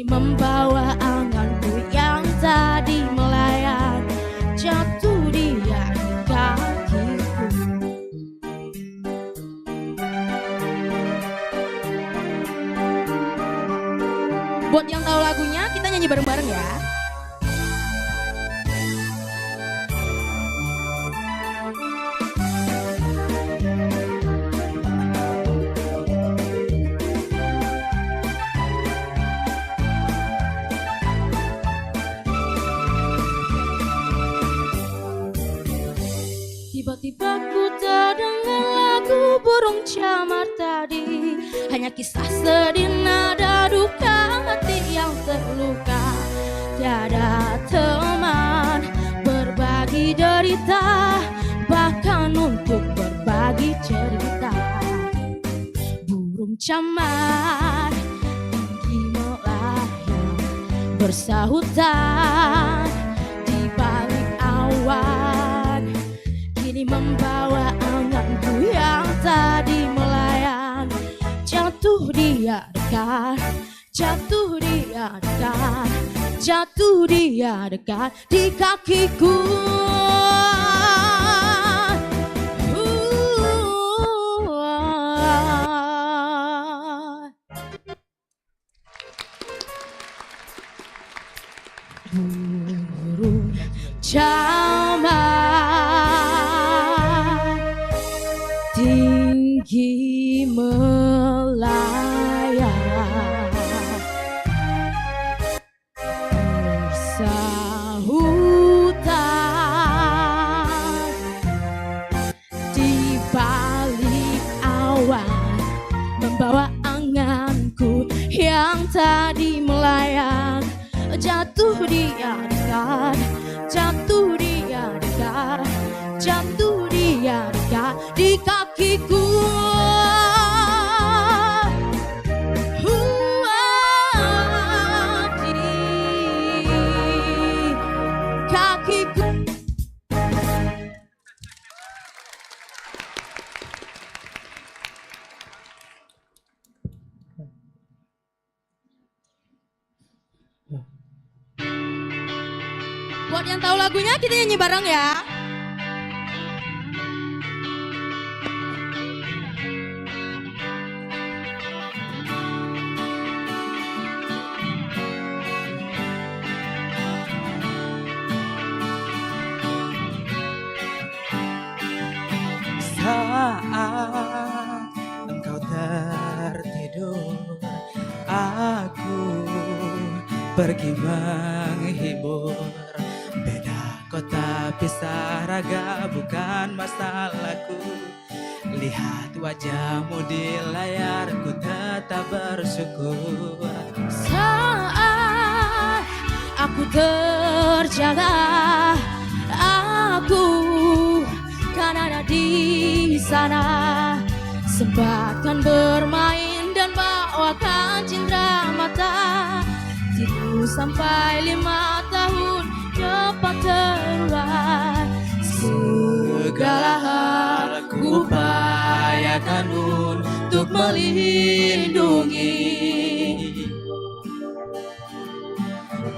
membawa anganku yang tadi melayang, jatuh dia di kakiku. Buat yang tahu lagunya, kita nyanyi bareng-bareng ya. Tiba-tiba ku terdengar lagu burung camar tadi, hanya kisah sedih nada duka hati yang terluka. Tiada teman berbagi derita, bahkan untuk berbagi cerita. Burung camar tinggi melayang bersahutan di balik awan, kini membawa anganku yang tadi melayang, jatuh dia dekat, jatuh dia dekat, jatuh dia dekat di kakiku. Burung camar tinggi melayang bersahutan di balik awan, membawa anganku yang tadi melayang, jatuh dia dekat, jatuh dia dekat, jatuh dia dekat di kakiku. Di kakiku. Buat Buat yang tahu lagunya kita nyanyi bareng ya. Saat engkau tertidur, aku pergi menghibur. Beda kota pisah raga bukan masalahku. Lihat wajahmu di layar, ku tetap bersyukur. Saat aku terjaga, aku kan ada di sana. Sempatkan bermain dan bawakan cindera mata. Tidur sampai 5 tahun cepat terurai. Segala hal ku upayakan untuk melindungi.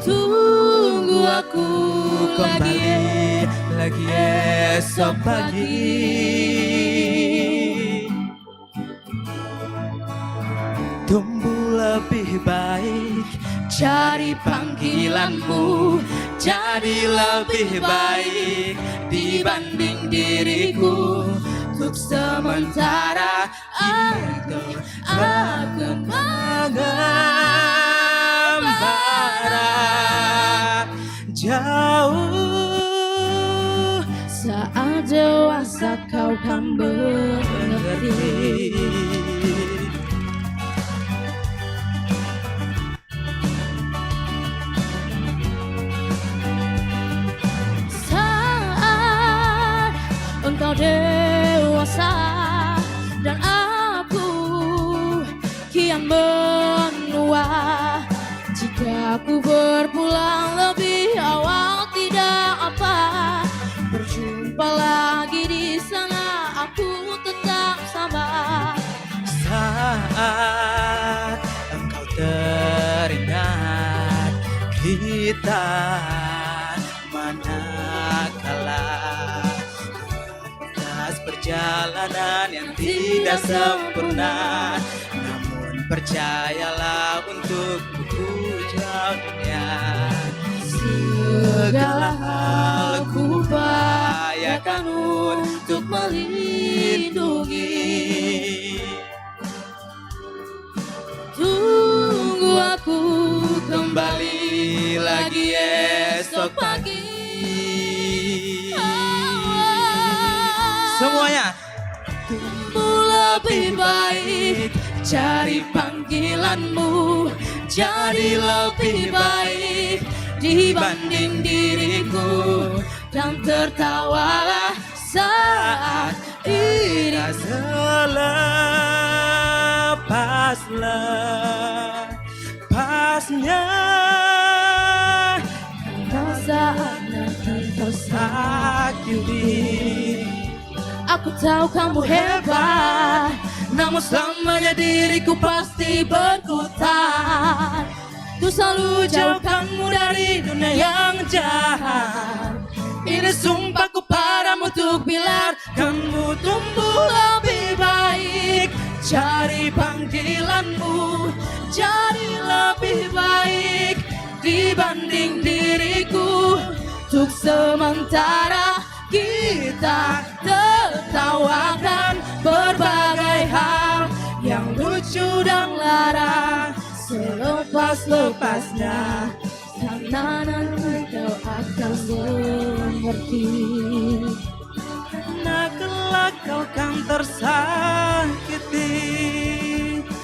Tunggu aku lagi esok pagi. Tumbuh lebih baik, cari panggilanmu. Jadi lebih baik dibanding diriku. Untuk sementara itu aku mengembara jauh. Saat dewasa kau kan mengerti. Saat engkau dewasa dan aku kian menua. Jika aku berpulang lebih awal tidak apa. Berjumpa lagi di sana, aku tetap sama. Saat engkau teringat kita manakala atas perjalanan yang tidak sempurna, namun percayalah untuk puja dunia. Segala hal ku upayakan untuk melindungi. Tunggu aku Kembali lagi esok pagi. Semuanya. Tumbuh lebih baik, cari panggilanmu. Jadi lebih baik dibanding diriku. Dan tertawalah saat ini. Selepas lepasnya, Kau saat nanti kau sakiti. Aku tahu kamu hebat, namun selamanya diriku pasti berkutat. Ku selalu jauhkanmu dari dunia yang jahat. Ini sumpahku padamu untuk biarkanmu tumbuh lebih baik. Cari panggilanmu, jadi lebih baik dibanding diriku. Untuk sementara kita tertawakan berbagai hal yang lucu dan lara. Selepas-lepasnya, karena nanti kau akan mengerti. Karena kelak kau kan tersakiti.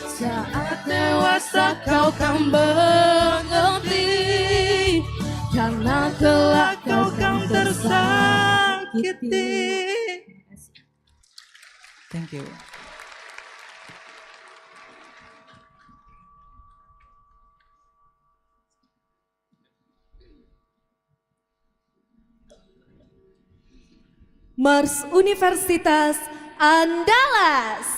Saat dewasa kau kan mengerti. Karena kelak kau kan tersakiti. Thank you. Mars Universitas Andalas.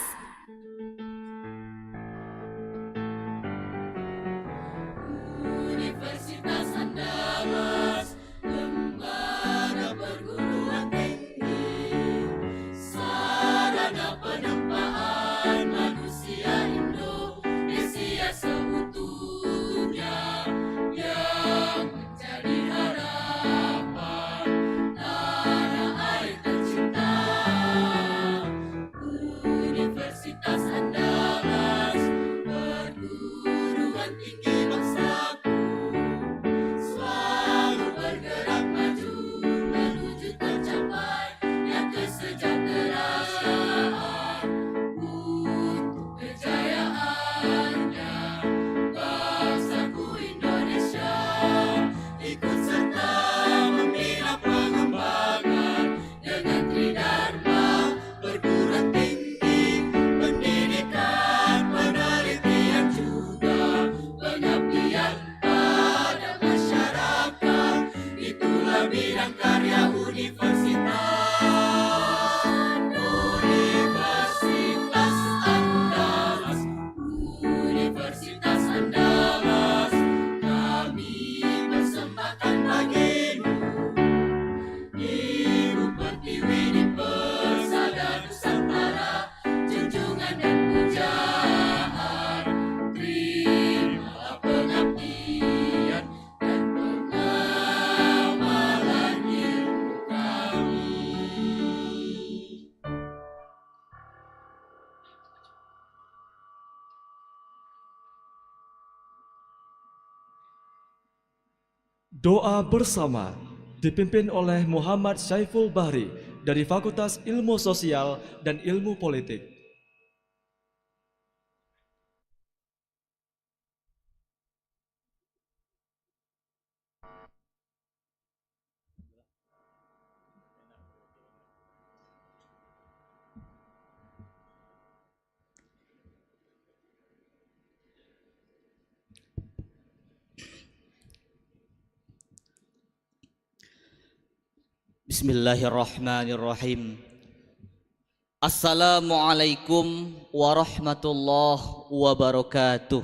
Universitas Andalas, Doa bersama dipimpin oleh Muhammad Syaiful Bahri dari Fakultas Ilmu Sosial dan Ilmu Politik. Bismillahirrahmanirrahim. Assalamualaikum warahmatullahi wabarakatuh.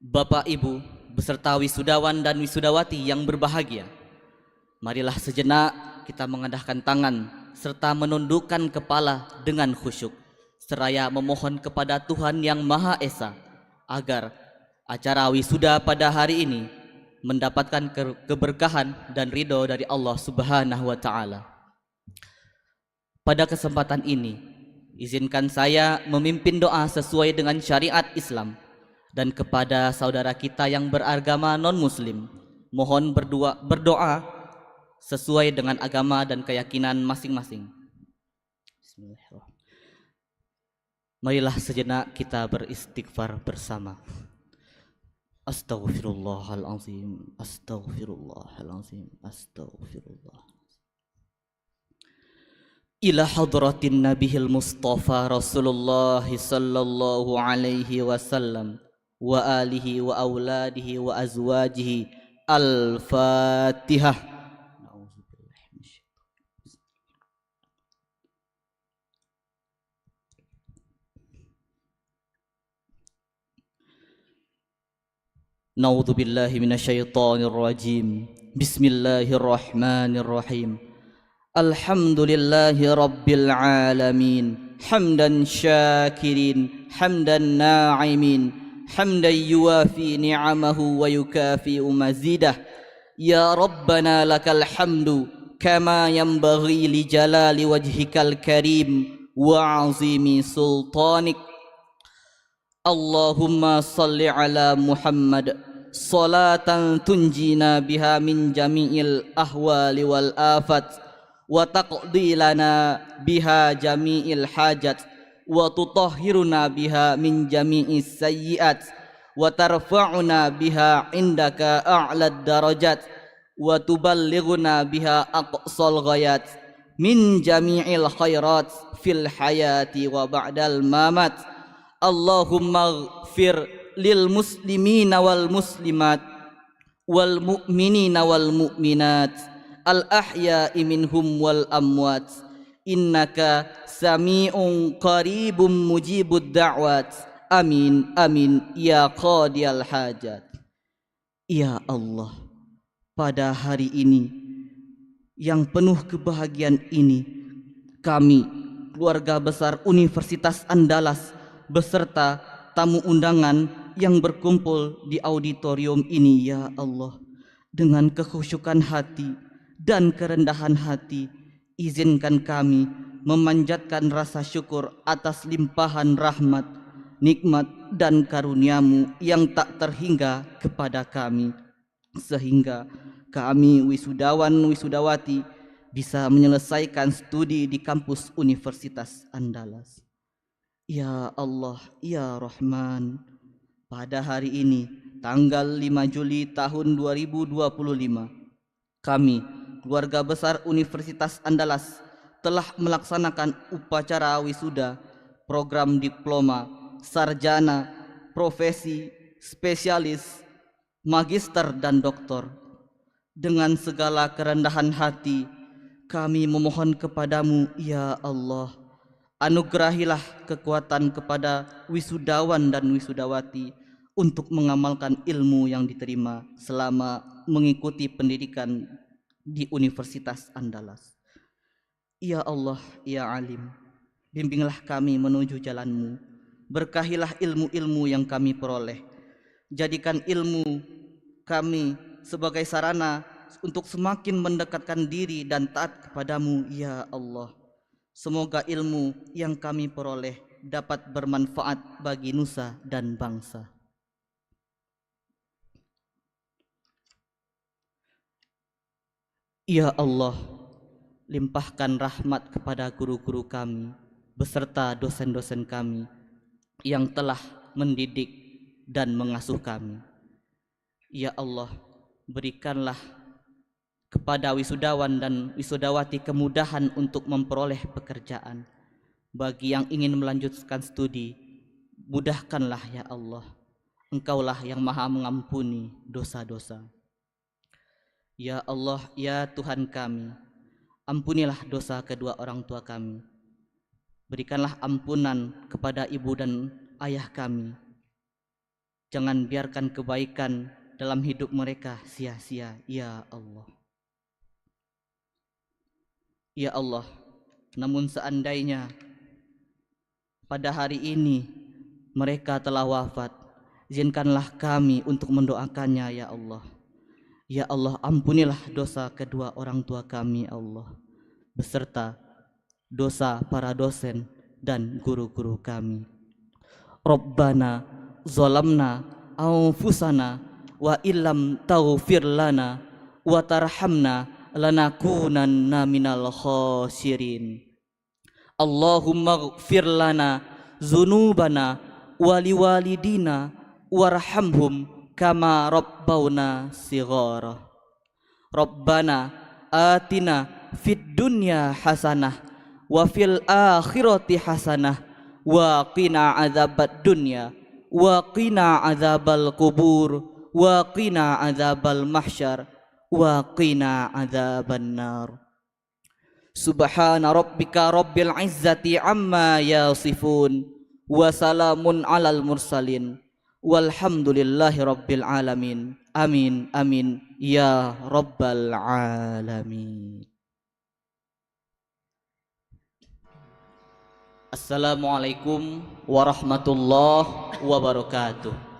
Bapak Ibu beserta wisudawan dan wisudawati yang berbahagia, marilah sejenak kita mengadahkan tangan serta menundukkan kepala dengan khusyuk, seraya memohon kepada Tuhan Yang Maha Esa agar acara wisuda pada hari ini mendapatkan keberkahan dan ridho dari Allah Subhanahu wa Ta'ala. Pada kesempatan ini, izinkan saya memimpin doa sesuai dengan syariat Islam, dan kepada saudara kita yang beragama non-muslim, mohon berdoa sesuai dengan agama dan keyakinan masing-masing. Bismillahirrahmanirrahim. Marilah sejenak kita beristighfar bersama. Astaghfirullahalazim, astaghfirullahalazim, astaghfirullah. Ila hadratin nabihil mustafa Rasulullah sallallahu alaihi wasallam wa alihi wa auladihi wa azwajihi. Al-Fatihah. Na'udzu billahi minasyaitonir rajim. Bismillahirrahmanirrahim. Alhamdulillahi rabbil alamin. Hamdan syakirin, hamdan na'imin, hamdan yuwafi ni'amahu wa yukafi'u mazidah. Ya Rabbana lakal hamdu kama yanbaghi li jalali wajhikal karim wa 'azimi sultanik. Allahumma salli ala Muhammad salatan tunjina biha min jami'il ahwali wal afat wa taqdi lana biha jami'il hajat wa tutahhiruna biha min jami'is sayyi'at wa tarfa'una biha indaka a'lad darajat wa tuballighuna biha aqsal ghayat min jami'il khairat fil hayati wa ba'dal mamat. Allahumma ighfir lil muslimina wal muslimat wal mu'minina wal mu'minat al ahya'i minhum wal amwat innaka sami'un qaribun mujibud da'wat. Amin amin ya qadiyal hajat. Ya Allah, pada hari ini yang penuh kebahagiaan ini, kami keluarga besar Universitas Andalas beserta tamu undangan yang berkumpul di auditorium ini, ya Allah, dengan kekhusyukan hati dan kerendahan hati, izinkan kami memanjatkan rasa syukur atas limpahan rahmat, nikmat dan karuniamu yang tak terhingga kepada kami, sehingga kami wisudawan wisudawati bisa menyelesaikan studi di kampus Universitas Andalas. Ya Allah, ya Rahman, pada hari ini tanggal 5 Juli tahun 2025, kami keluarga besar Universitas Andalas telah melaksanakan upacara wisuda program diploma, sarjana, profesi, spesialis, magister dan doktor. Dengan segala kerendahan hati kami memohon kepadamu, ya Allah, anugerahilah kekuatan kepada wisudawan dan wisudawati untuk mengamalkan ilmu yang diterima selama mengikuti pendidikan di Universitas Andalas. Ya Allah, ya Alim, bimbinglah kami menuju jalan-Mu. Berkahilah ilmu-ilmu yang kami peroleh. Jadikan ilmu kami sebagai sarana untuk semakin mendekatkan diri dan taat kepadamu, ya Allah. Semoga ilmu yang kami peroleh dapat bermanfaat bagi nusa dan bangsa. Ya Allah, limpahkan rahmat kepada guru-guru kami beserta dosen-dosen kami yang telah mendidik dan mengasuh kami. Ya Allah, berikanlah kepada wisudawan dan wisudawati kemudahan untuk memperoleh pekerjaan. Bagi yang ingin melanjutkan studi, mudahkanlah ya Allah. Engkaulah yang maha mengampuni dosa-dosa. Ya Allah, ya Tuhan kami, ampunilah dosa kedua orang tua kami. Berikanlah ampunan kepada ibu dan ayah kami. Jangan biarkan kebaikan dalam hidup mereka sia-sia, ya Allah. Ya Allah, namun seandainya pada hari ini mereka telah wafat, izinkanlah kami untuk mendoakannya ya Allah. Ya Allah, ampunilah dosa kedua orang tua kami Allah, beserta dosa para dosen dan guru-guru kami. Rabbana zalamna anfusana wa illam taghfir lana wa tarhamna lanakunanna minal khasirin. Allahumma ighfir lana dzunubana wa liwalidina warhamhum kama rabbawna shighara. Rabbana atina fid dunya hasanah wa fil akhirati hasanah wa qina adzabad dunya wa qina adzabal kubur wa qina adzabal mahsyar wa qina adzaban nar. Subhana rabbika rabbil izzati amma yasifun wa salamun alal mursalin walhamdulillahi rabbil alamin. Amin amin ya rabbal alamin. Assalamualaikum warahmatullahi wabarakatuh.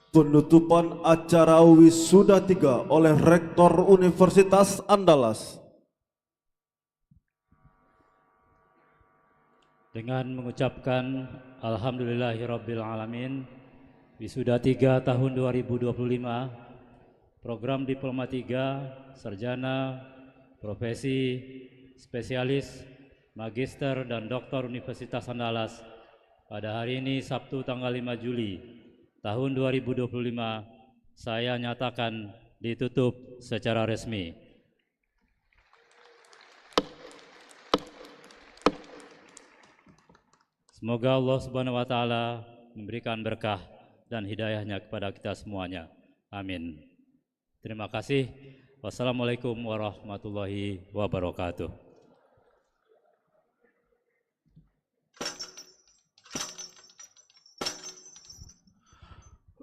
Penutupan acara wisuda 3 oleh Rektor Universitas Andalas. Dengan mengucapkan Alhamdulillahirabbil alamin, wisuda 3 tahun 2025, program Diploma 3, Sarjana, Profesi, Spesialis, Magister dan Doktor Universitas Andalas pada hari ini Sabtu tanggal 5 Juli tahun 2025 saya nyatakan ditutup secara resmi. Semoga Allah Subhanahu wa taala memberikan berkah dan hidayahnya kepada kita semuanya. Amin. Terima kasih. Wassalamualaikum warahmatullahi wabarakatuh.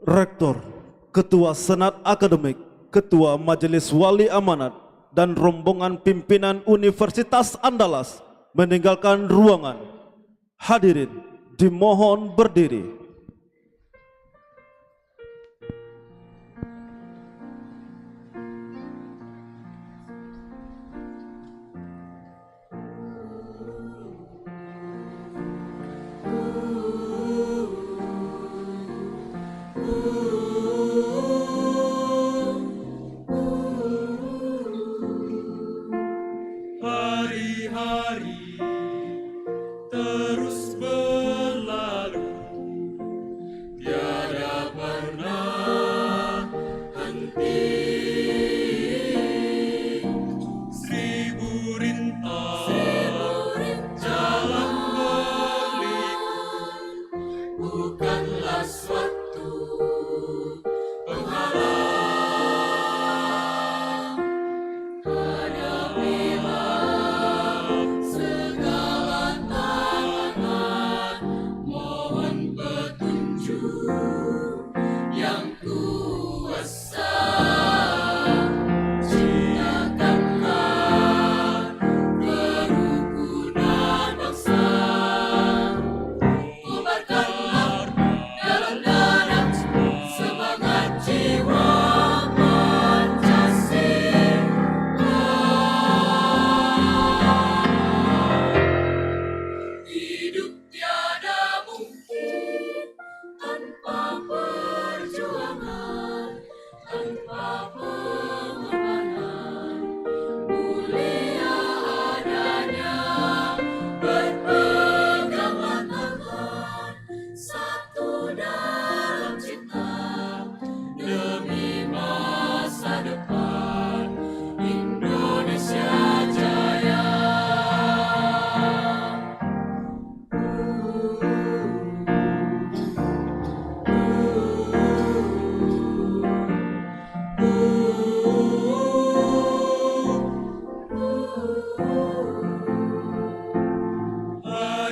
Rektor, Ketua Senat Akademik, Ketua Majelis Wali Amanat, dan rombongan pimpinan Universitas Andalas meninggalkan ruangan. Hadirin dimohon berdiri. Hari-hari terus berlalu, dalam cita demi masa depan Indonesia Jaya.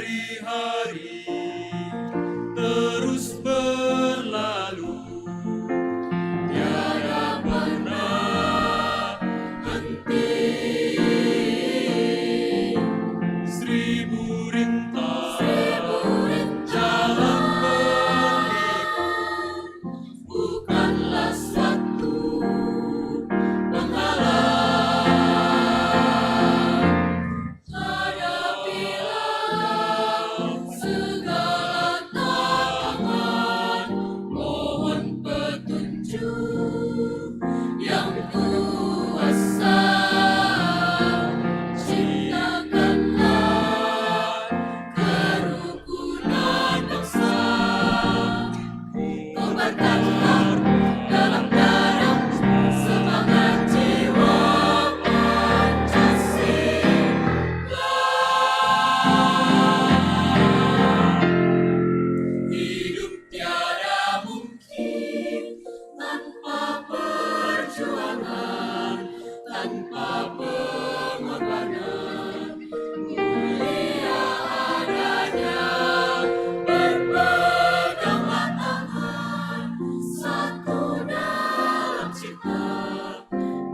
Hari-hari terus berlalu, Tiada pernah henti. seribu rintang Jalan berliku bukanlah suatu penghalang. Hadapilah segala tantangan, mohon petunjuk yang kuasa. Ciptakanlah kerukunan bangsa, kobarkanlah dalam dada semangat jiwa Pancasila. Hidup tiada mungkin tanpa perjuangan, tanpa pengorbanan. Mulia adanya berpeganglah tangan, satu dalam cita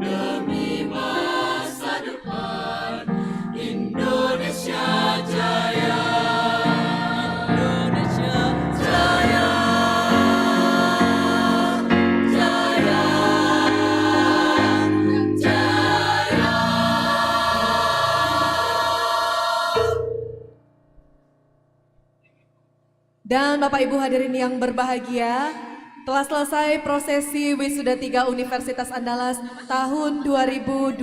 demi masa depan Indonesia Jaya. Indonesia Jaya. Jaya. Jaya. Dan Bapak Ibu hadirin yang berbahagia, telah selesai prosesi Wisuda 3 Universitas Andalas tahun 2025.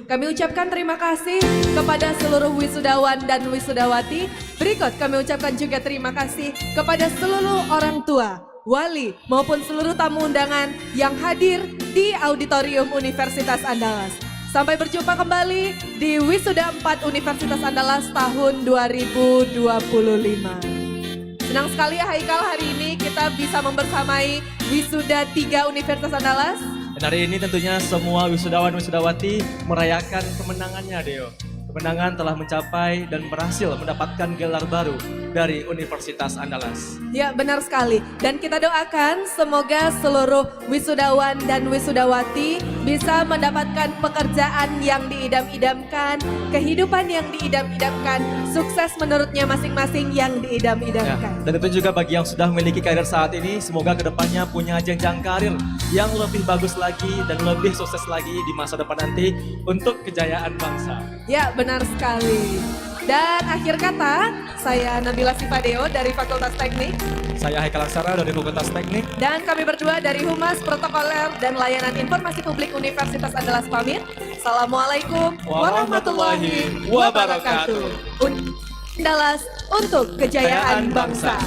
Kami ucapkan terima kasih kepada seluruh wisudawan dan wisudawati. Berikut kami ucapkan juga terima kasih kepada seluruh orang tua, wali maupun seluruh tamu undangan yang hadir di Auditorium Universitas Andalas. Sampai berjumpa kembali di Wisuda 4 Universitas Andalas tahun 2025. Senang sekali ya Haikal, hari ini kita bisa membersamai Wisuda 3 Universitas Andalas. Dan hari ini tentunya semua wisudawan-wisudawati merayakan kemenangannya, Deo. Kemenangan telah mencapai dan berhasil mendapatkan gelar baru dari Universitas Andalas. Ya, benar sekali. Dan kita doakan semoga seluruh wisudawan dan wisudawati bisa mendapatkan pekerjaan yang diidam-idamkan, kehidupan yang diidam-idamkan, sukses menurutnya masing-masing yang diidam-idamkan. Dan itu juga bagi yang sudah memiliki karir saat ini, semoga kedepannya punya jenjang karir yang lebih bagus lagi dan lebih sukses lagi di masa depan nanti untuk kejayaan bangsa. Ya, benar sekali. Dan akhir kata, saya Nabila Sifadeo dari Fakultas Teknik. Saya Haikal Aksara dari Fakultas Teknik. Dan kami berdua dari Humas Protokoler dan Layanan Informasi Publik Universitas Andalas pamit. Assalamualaikum warahmatullahi wabarakatuh. Andalas untuk kejayaan bangsa.